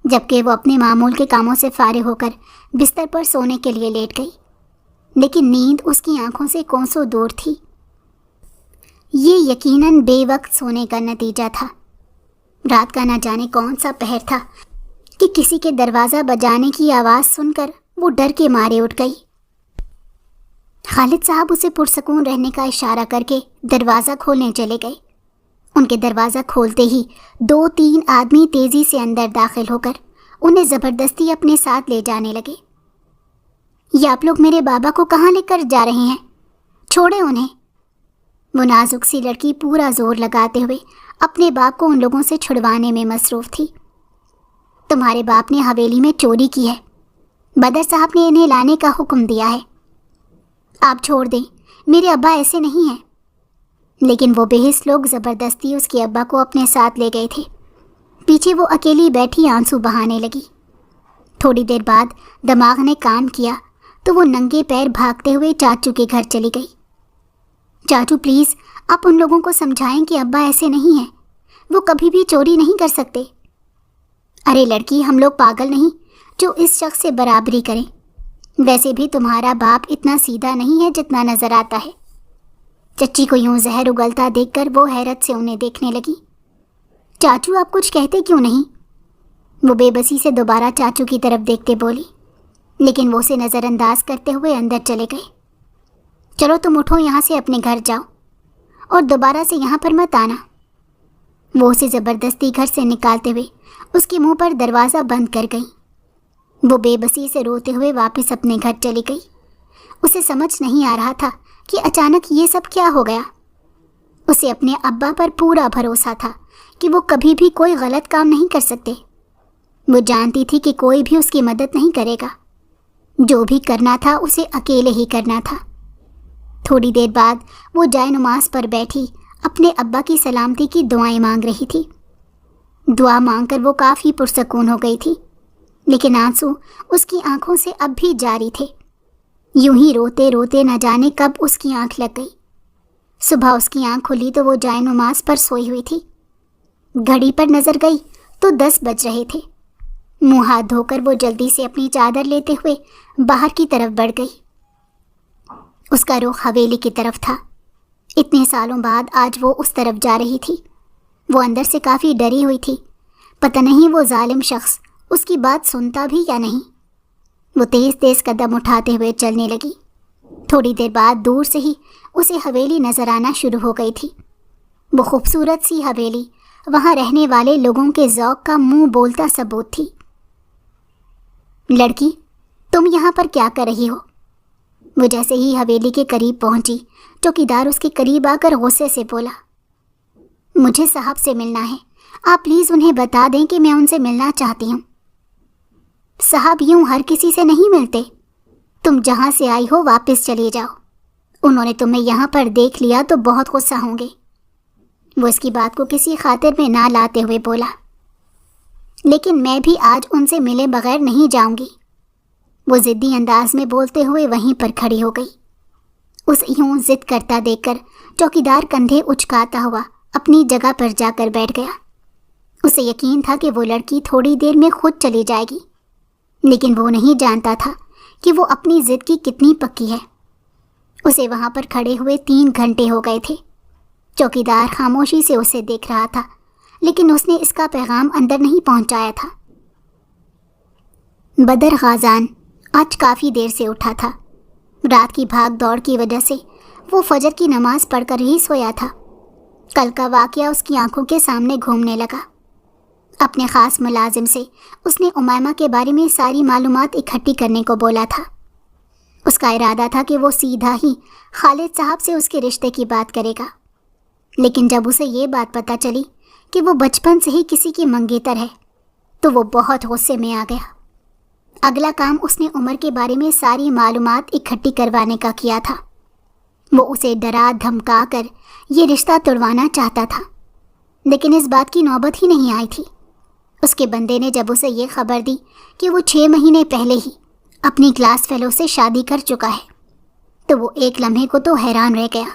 Speaker 1: جبکہ وہ اپنے معمول کے کاموں سے فارغ ہو کر بستر پر سونے کے لیے لیٹ گئی، لیکن نیند اس کی آنکھوں سے کوسوں دور تھی۔ یہ یقیناً بے وقت سونے کا نتیجہ تھا۔ رات کا نہ جانے کون سا پہر تھا کہ کسی کے دروازہ بجانے کی آواز سن کر وہ ڈر کے مارے اٹھ گئی۔ خالد صاحب اسے پرسکون رہنے کا اشارہ کر کے دروازہ کھولنے چلے گئے۔ ان کے دروازہ کھولتے ہی 2-3 آدمی تیزی سے اندر داخل ہو کر انہیں زبردستی اپنے ساتھ لے جانے لگے۔ یہ آپ لوگ میرے بابا کو کہاں لے کر جا رہے ہیں؟ چھوڑے انہیں۔ وہ نازک سی لڑکی پورا زور لگاتے ہوئے اپنے باپ کو ان لوگوں سے چھڑوانے میں مصروف تھی۔ تمہارے باپ نے حویلی میں چوری کی ہے، بدر صاحب نے انہیں لانے کا حکم دیا ہے۔ آپ چھوڑ دیں، میرے ابا ایسے نہیں ہیں۔ لیکن وہ بے حس لوگ زبردستی اس کے ابا کو اپنے ساتھ لے گئے تھے۔ پیچھے وہ اکیلی بیٹھی آنسو بہانے لگی۔ تھوڑی دیر بعد دماغ نے کام کیا تو وہ ننگے پیر بھاگتے ہوئے چاچو کے گھر چلی گئی۔ چاچو پلیز، آپ ان لوگوں کو سمجھائیں کہ ابا ایسے نہیں ہیں، وہ کبھی بھی چوری نہیں کر سکتے۔ ارے لڑکی، ہم لوگ پاگل نہیں جو اس شخص سے برابری کریں۔ ویسے بھی تمہارا باپ اتنا سیدھا نہیں ہے جتنا نظر آتا ہے۔ چچی کو یوں زہر اگلتا دیکھ کر وہ حیرت سے انہیں دیکھنے لگی۔ چاچو آپ کچھ کہتے کیوں نہیں؟ وہ بے بسی سے دوبارہ چاچو کی طرف دیکھتے بولی، لیکن وہ اسے نظر انداز کرتے ہوئے اندر چلے گئے۔ چلو تم اٹھو، یہاں سے اپنے گھر جاؤ اور دوبارہ سے یہاں پر مت آنا۔ وہ اسے زبردستی گھر سے نکالتے ہوئے اس کے منہ پر دروازہ بند کر گئی۔ وہ بے بسی سے روتے ہوئے واپس اپنے گھر چلی گئی۔ اسے سمجھ نہیں آ رہا تھا کہ اچانک یہ سب کیا ہو گیا۔ اسے اپنے ابا پر پورا بھروسہ تھا کہ وہ کبھی بھی کوئی غلط کام نہیں کر سکتے۔ وہ جانتی تھی کہ کوئی بھی اس کی مدد نہیں کرے گا۔ جو بھی کرنا تھا اسے اکیلے ہی کرنا تھا۔ تھوڑی دیر بعد وہ جائے نماز پر بیٹھی اپنے ابا کی سلامتی کی دعائیں مانگ رہی تھی۔ دعا مانگ کر وہ کافی پرسکون ہو گئی تھی، لیکن آنسو اس کی آنکھوں سے اب بھی جاری تھے۔ یوں ہی روتے روتے نہ جانے کب اس کی آنکھ لگ گئی۔ صبح اس کی آنکھ کھلی تو وہ جائے نماز پر سوئی ہوئی تھی۔ گھڑی پر نظر گئی تو 10 بج رہے تھے۔ منہ ہاتھ دھو کر وہ جلدی سے اپنی چادر لیتے ہوئے باہر کی طرف بڑھ گئی۔ اس کا رخ حویلی کی طرف تھا۔ اتنے سالوں بعد آج وہ اس طرف جا رہی تھی۔ وہ اندر سے کافی ڈری ہوئی تھی، پتہ نہیں وہ ظالم شخص اس کی بات سنتا بھی یا نہیں۔ وہ تیز تیز قدم اٹھاتے ہوئے چلنے لگی۔ تھوڑی دیر بعد دور سے ہی اسے حویلی نظر آنا شروع ہو گئی تھی۔ وہ خوبصورت سی حویلی وہاں رہنے والے لوگوں کے ذوق کا منہ بولتا ثبوت تھی۔ لڑکی، تم یہاں پر کیا کر رہی ہو؟ وہ جیسے ہی حویلی کے قریب پہنچی، چوکیدار اس کے قریب آ کر غصے سے بولا، مجھے صاحب سے ملنا ہے، آپ پلیز انہیں بتا دیں کہ میں ان سے ملنا چاہتی ہوں۔ صاحب یوں ہر کسی سے نہیں ملتے، تم جہاں سے آئی ہو واپس چلی جاؤ، انہوں نے تمہیں یہاں پر دیکھ لیا تو بہت غصہ ہوں گے۔ وہ اس کی بات کو کسی خاطر میں نہ لاتے ہوئے بولا، لیکن میں بھی آج ان سے ملے بغیر نہیں جاؤں گی۔ وہ ضدی انداز میں بولتے ہوئے وہیں پر کھڑی ہو گئی۔ اس یوں ضد کرتا دیکھ کر چوکیدار کندھے اچکاتا ہوا اپنی جگہ پر جا کر بیٹھ گیا۔ اسے یقین تھا کہ وہ لڑکی تھوڑی دیر میں خود چلی جائے گی، لیکن وہ نہیں جانتا تھا کہ وہ اپنی ضد کی کتنی پکی ہے۔ اسے وہاں پر کھڑے ہوئے 3 گھنٹے ہو گئے تھے۔ چوکیدار خاموشی سے اسے دیکھ رہا تھا، لیکن اس نے اس کا پیغام اندر نہیں پہنچایا تھا۔ بدر غازان آج کافی دیر سے اٹھا تھا۔ رات کی بھاگ دوڑ کی وجہ سے وہ فجر کی نماز پڑھ کر ہی سویا تھا۔ کل کا واقعہ اس کی آنکھوں کے سامنے گھومنے لگا۔ اپنے خاص ملازم سے اس نے امیمہ کے بارے میں ساری معلومات اکٹھی کرنے کو بولا تھا۔ اس کا ارادہ تھا کہ وہ سیدھا ہی خالد صاحب سے اس کے رشتے کی بات کرے گا، لیکن جب اسے یہ بات پتہ چلی کہ وہ بچپن سے ہی کسی کی منگیتر ہے تو وہ بہت غصے میں آ گیا۔ اگلا کام اس نے عمر کے بارے میں ساری معلومات اکٹھی کروانے کا کیا تھا۔ وہ اسے ڈرا دھمکا کر یہ رشتہ توڑوانا چاہتا تھا، لیکن اس بات کی نوبت ہی نہیں آئی تھی۔ اس کے بندے نے جب اسے یہ خبر دی کہ وہ 6 مہینے پہلے ہی اپنی کلاس فیلو سے شادی کر چکا ہے، تو وہ ایک لمحے کو تو حیران رہ گیا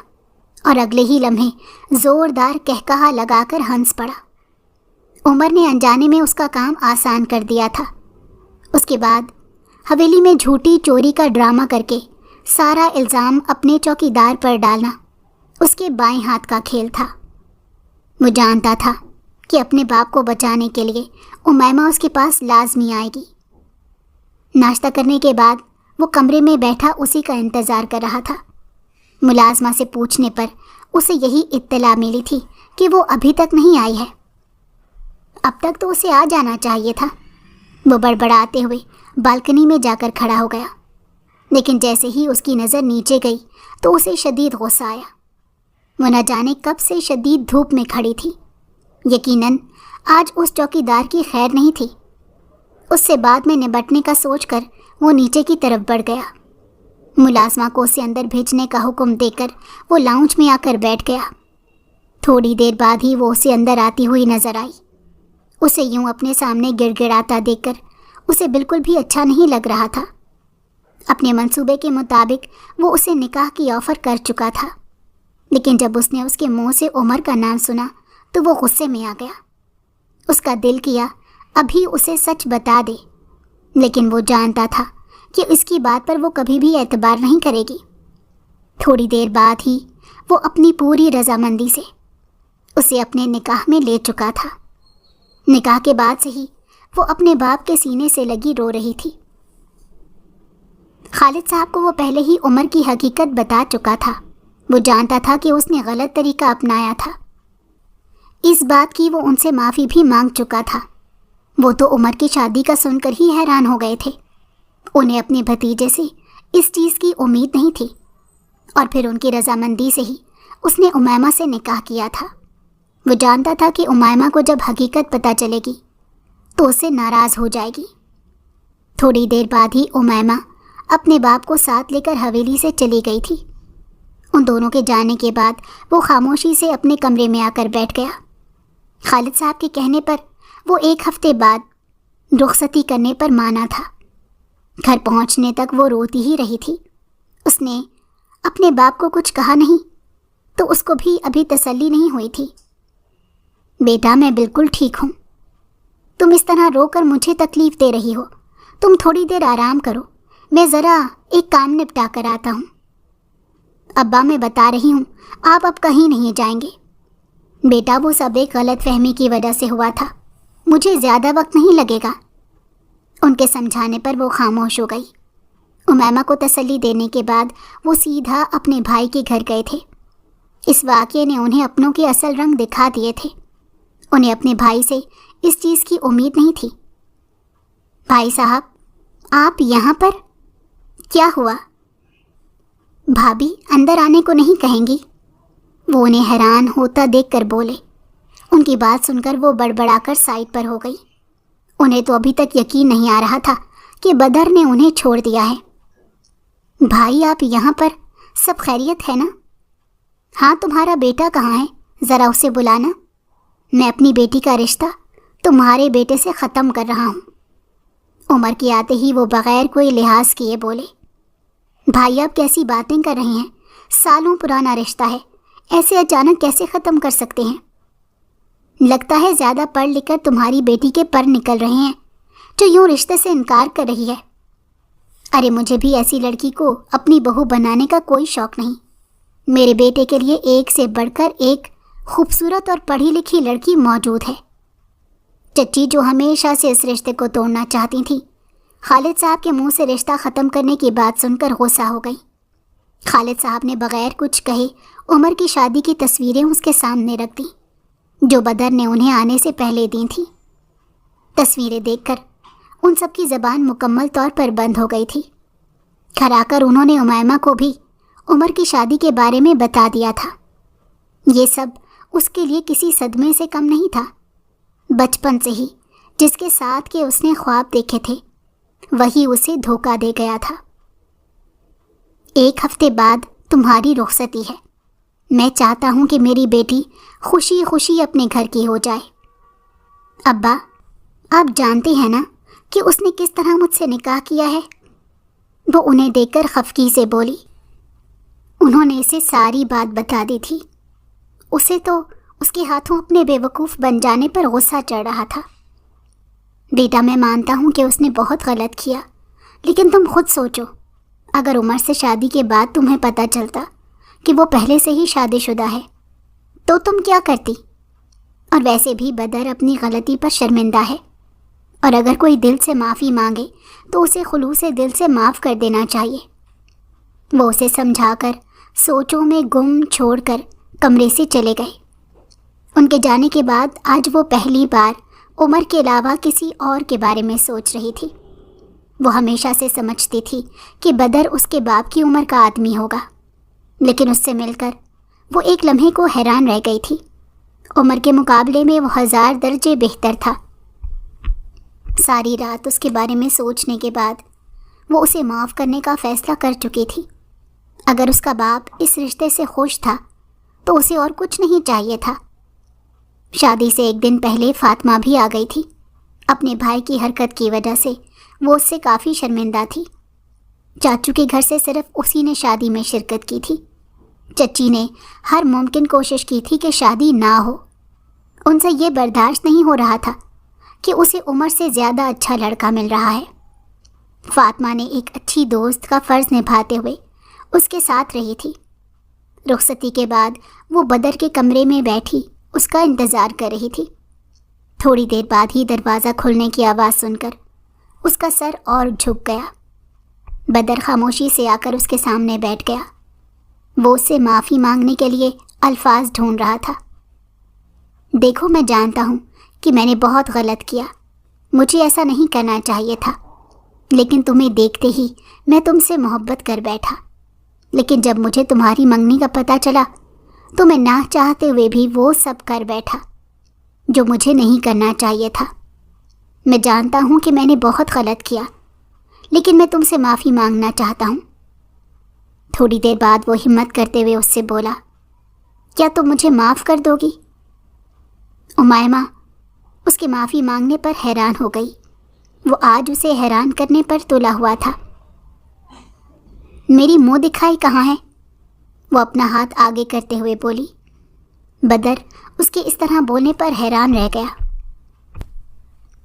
Speaker 1: اور اگلے ہی لمحے زوردار کہکہا لگا کر ہنس پڑا۔ عمر نے انجانے میں اس کا کام آسان کر دیا تھا۔ اس کے بعد حویلی میں جھوٹی چوری کا ڈرامہ کر کے سارا الزام اپنے چوکیدار پر ڈالنا اس کے بائیں ہاتھ کا کھیل تھا۔ وہ جانتا تھا کہ اپنے باپ کو بچانے کے لیے امیمہ اس کے پاس لازمی آئے گی۔ ناشتہ کرنے کے بعد وہ کمرے میں بیٹھا اسی کا انتظار کر رہا تھا۔ ملازمہ سے پوچھنے پر اسے یہی اطلاع ملی تھی کہ وہ ابھی تک نہیں آئی ہے۔ اب تک تو اسے آ جانا چاہیے تھا۔ وہ بڑبڑاتے ہوئے بالکنی میں جا کر کھڑا ہو گیا، لیکن جیسے ہی اس کی نظر نیچے گئی تو اسے شدید غصہ آیا۔ وہ نہ جانے کب سے شدید دھوپ میں کھڑی تھی۔ یقیناً آج اس چوکیدار کی خیر نہیں تھی۔ اس سے بعد میں نبٹنے کا سوچ کر وہ نیچے کی طرف بڑھ گیا۔ ملازمہ کو اسے اندر بھیجنے کا حکم دے کر وہ لاؤنج میں آ کر بیٹھ گیا۔ تھوڑی دیر بعد ہی وہ اسے اندر آتی ہوئی نظر آئی۔ اسے یوں اپنے سامنے گڑ گڑاتا دیکھ کر اسے بالکل بھی اچھا نہیں لگ رہا تھا۔ اپنے منصوبے کے مطابق وہ اسے نکاح کی آفر کر چکا تھا، لیکن جب اس نے اس کے منہ سے عمر کا نام سنا تو وہ غصے میں آ گیا۔ اس کا دل کیا ابھی اسے سچ بتا دے، لیکن وہ جانتا تھا کہ اس کی بات پر وہ کبھی بھی اعتبار نہیں کرے گی۔ تھوڑی دیر بعد ہی وہ اپنی پوری رضامندی سے اسے اپنے نکاح میں لے چکا تھا۔ نکاح کے بعد سے ہی وہ اپنے باپ کے سینے سے لگی رو رہی تھی۔ خالد صاحب کو وہ پہلے ہی عمر کی حقیقت بتا چکا تھا۔ وہ جانتا تھا کہ اس نے غلط طریقہ اپنایا تھا۔ اس بات کی وہ ان سے معافی بھی مانگ چکا تھا۔ وہ تو عمر کی شادی کا سن کر ہی حیران ہو گئے تھے۔ انہیں اپنے بھتیجے سے اس چیز کی امید نہیں تھی، اور پھر ان کی رضامندی سے ہی اس نے امیمہ سے نکاح کیا تھا۔ وہ جانتا تھا کہ امیمہ کو جب حقیقت پتہ چلے گی تو اس سے ناراض ہو جائے گی۔ تھوڑی دیر بعد ہی امیمہ اپنے باپ کو ساتھ لے کر حویلی سے چلی گئی تھی۔ ان دونوں کے جانے کے بعد وہ خاموشی سے اپنے کمرے میں آ کر بیٹھ گیا۔ خالد صاحب کے کہنے پر وہ 1 ہفتے بعد رخصتی کرنے پر مانا تھا۔ گھر پہنچنے تک وہ روتی ہی رہی تھی۔ اس نے اپنے باپ کو کچھ کہا نہیں تو اس کو بھی ابھی تسلی نہیں ہوئی تھی۔ بیٹا، میں بالکل ٹھیک ہوں۔ تم اس طرح رو کر مجھے تکلیف دے رہی ہو۔ تم تھوڑی دیر آرام کرو، میں ذرا ایک کام نپٹا کر آتا ہوں۔ ابا، میں بتا رہی ہوں، آپ اب کہیں نہیں جائیں گے۔ بیٹا، وہ سب ایک غلط فہمی کی وجہ سے ہوا تھا، مجھے زیادہ وقت نہیں لگے گا۔ ان کے سمجھانے پر وہ خاموش ہو گئی۔ امیمہ کو تسلی دینے کے بعد وہ سیدھا اپنے بھائی کے گھر گئے تھے۔ اس واقعے نے انہیں اپنوں کے اصل رنگ دکھا دیے تھے۔ انہیں اپنے بھائی سے اس چیز کی امید نہیں تھی۔ بھائی صاحب، آپ یہاں پر؟ کیا ہوا؟ بھابھی اندر آنے کو نہیں کہیں گی؟ وہ انہیں حیران ہوتا دیکھ کر بولے۔ ان کی بات سن کر وہ بڑبڑا کر سائڈ پر ہو گئی۔ انہیں تو ابھی تک یقین نہیں آ رہا تھا کہ بدر نے انہیں چھوڑ دیا ہے۔ بھائی، آپ یہاں پر؟ سب خیریت ہے نا؟ ہاں، تمہارا بیٹا کہاں ہے؟ ذرا اسے بلانا۔ میں اپنی بیٹی کا رشتہ تمہارے بیٹے سے ختم کر رہا ہوں۔ عمر کے آتے ہی وہ بغیر کوئی لحاظ کیے بولے۔ بھائی، آپ کیسی باتیں کر رہے ہیں؟ سالوں پرانا رشتہ ہے، ایسے اچانک کیسے ختم کر سکتے ہیں؟ لگتا ہے زیادہ پڑھ لکھ کر تمہاری بیٹی کے پر نکل رہے ہیں جو یوں رشتے سے انکار کر رہی ہے۔ ارے مجھے بھی ایسی لڑکی کو اپنی بہو بنانے کا کوئی شوق نہیں۔ میرے بیٹے کے لیے ایک سے بڑھ کر ایک خوبصورت اور پڑھی لکھی لڑکی موجود ہے۔ چچی جو ہمیشہ سے اس رشتے کو توڑنا چاہتی تھی، خالد صاحب کے منہ سے رشتہ ختم کرنے کی بات سن کر غصہ ہو گئی۔ خالد صاحب نے بغیر کچھ کہے عمر کی شادی کی تصویریں اس کے سامنے رکھ دیں جو بدر نے انہیں آنے سے پہلے دی تھیں۔ تصویریں دیکھ کر ان سب کی زبان مکمل طور پر بند ہو گئی تھی۔ گھر آ کر انہوں نے امیمہ کو بھی عمر کی شادی کے بارے میں بتا دیا تھا۔ یہ سب اس کے لیے کسی صدمے سے کم نہیں تھا۔ بچپن سے ہی جس کے ساتھ کے اس نے خواب دیکھے تھے وہی اسے دھوکہ دے گیا تھا۔ 1 ہفتے بعد تمہاری رخصتی ہے۔ میں چاہتا ہوں کہ میری بیٹی خوشی خوشی اپنے گھر کی ہو جائے۔ ابا، آپ جانتے ہیں نا کہ اس نے کس طرح مجھ سے نکاح کیا ہے؟ وہ انہیں دیکھ کر خفگی سے بولی۔ انہوں نے اسے ساری بات بتا دی تھی۔ اسے تو اس کے ہاتھوں اپنے بے وقوف بن جانے پر غصہ چڑھ رہا تھا۔ بیٹا، میں مانتا ہوں کہ اس نے بہت غلط کیا، لیکن تم خود سوچو، اگر عمر سے شادی کے بعد تمہیں پتہ چلتا کہ وہ پہلے سے ہی شادی شدہ ہے تو تم کیا کرتی؟ اور ویسے بھی بدر اپنی غلطی پر شرمندہ ہے، اور اگر کوئی دل سے معافی مانگے تو اسے خلوص دل سے معاف کر دینا چاہیے۔ وہ اسے سمجھا کر سوچوں میں گم چھوڑ کر کمرے سے چلے گئے۔ ان کے جانے کے بعد آج وہ پہلی بار عمر کے علاوہ کسی اور کے بارے میں سوچ رہی تھی۔ وہ ہمیشہ سے سمجھتی تھی کہ بدر اس کے باپ کی عمر کا آدمی ہوگا، لیکن اس سے مل کر وہ ایک لمحے کو حیران رہ گئی تھی۔ عمر کے مقابلے میں وہ 1000 درجے بہتر تھا۔ ساری رات اس کے بارے میں سوچنے کے بعد وہ اسے معاف کرنے کا فیصلہ کر چکی تھی۔ اگر اس کا باپ اس رشتے سے خوش تھا تو اسے اور کچھ نہیں چاہیے تھا۔ شادی سے ایک دن پہلے فاطمہ بھی آ گئی تھی۔ اپنے بھائی کی حرکت کی وجہ سے وہ اس سے کافی شرمندہ تھی۔ چاچو کے گھر سے صرف اسی نے شادی میں شرکت کی تھی۔ چچی نے ہر ممکن کوشش کی تھی کہ شادی نہ ہو۔ ان سے یہ برداشت نہیں ہو رہا تھا کہ اسے عمر سے زیادہ اچھا لڑکا مل رہا ہے۔ فاطمہ نے ایک اچھی دوست کا فرض نبھاتے ہوئے اس کے ساتھ رہی تھی۔ رخصتی کے بعد وہ بدر کے کمرے میں بیٹھی اس کا انتظار کر رہی تھی۔ تھوڑی دیر بعد ہی دروازہ کھلنے کی آواز سن کر اس کا سر اور جھک گیا۔ بدر خاموشی سے آ کر اس کے سامنے بیٹھ گیا۔ وہ اس سے معافی مانگنے کے لیے الفاظ ڈھونڈ رہا تھا۔ دیکھو، میں جانتا ہوں کہ میں نے بہت غلط کیا، مجھے ایسا نہیں کرنا چاہیے تھا، لیکن تمہیں دیکھتے ہی میں تم سے محبت کر بیٹھا۔ لیکن جب مجھے تمہاری منگنی کا پتہ چلا تو میں نہ چاہتے ہوئے بھی وہ سب کر بیٹھا جو مجھے نہیں کرنا چاہیے تھا۔ میں جانتا ہوں کہ میں نے بہت غلط کیا، لیکن میں تم سے معافی مانگنا چاہتا ہوں۔ تھوڑی دیر بعد وہ ہمت کرتے ہوئے اس سے بولا، کیا تم مجھے معاف کر دو گی؟ امیمہ اس کے معافی مانگنے پر حیران ہو گئی۔ وہ آج اسے حیران کرنے پر تلا ہوا تھا۔ میری منہ دکھائی کہاں ہے؟ وہ اپنا ہاتھ آگے کرتے ہوئے بولی۔ بدر اس کے اس طرح بولنے پر حیران رہ گیا۔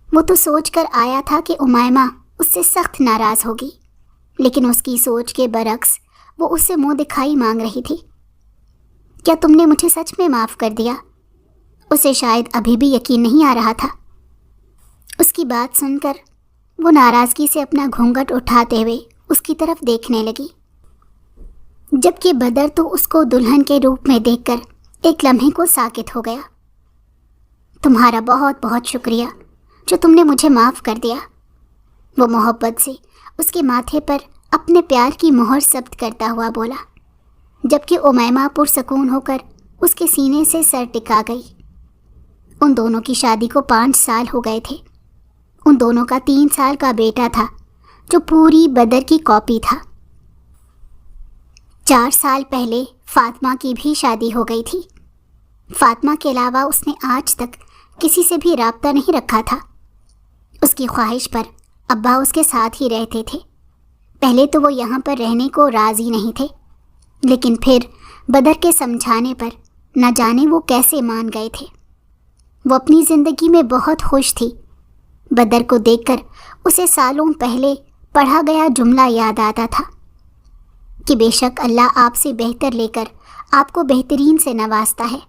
Speaker 1: وہ تو سوچ کر آیا تھا کہ امیمہ اس سے سخت ناراض ہوگی، لیکن اس کی سوچ کے برعکس وہ اس سے منہ دکھائی مانگ رہی تھی۔ کیا تم نے مجھے سچ میں معاف کر دیا؟ اسے شاید ابھی بھی یقین نہیں آ رہا تھا۔ اس کی بات سن کر وہ ناراضگی سے اپنا گھونگھٹ اٹھاتے ہوئے اس کی طرف دیکھنے لگی، جبکہ بدر تو اس کو دلہن کے روپ میں دیکھ کر ایک لمحے کو ساکت ہو گیا۔ تمہارا بہت بہت شکریہ جو تم نے مجھے معاف کر دیا۔ وہ محبت سے اس کے ماتھے پر اپنے پیار کی مہر ثبت کرتا ہوا بولا، جبکہ امیمہ پرسکون ہو کر اس کے سینے سے سر ٹکا گئی۔ ان دونوں کی شادی کو 5 سال ہو گئے تھے۔ ان دونوں کا 3 سال کا بیٹا تھا جو پوری بدر کی کاپی تھا۔ 4 سال پہلے فاطمہ کی بھی شادی ہو گئی تھی۔ فاطمہ کے علاوہ اس نے آج تک کسی سے بھی رابطہ نہیں رکھا تھا۔ اس کی خواہش پر ابا اس کے ساتھ ہی رہتے تھے۔ پہلے تو وہ یہاں پر رہنے کو راضی نہیں تھے، لیکن پھر بدر کے سمجھانے پر نہ جانے وہ کیسے مان گئے تھے۔ وہ اپنی زندگی میں بہت خوش تھی۔ بدر کو دیکھ کر اسے سالوں پہلے پڑھا گیا جملہ یاد آتا تھا کہ بے شک اللہ آپ سے بہتر لے کر آپ کو بہترین سے نوازتا ہے۔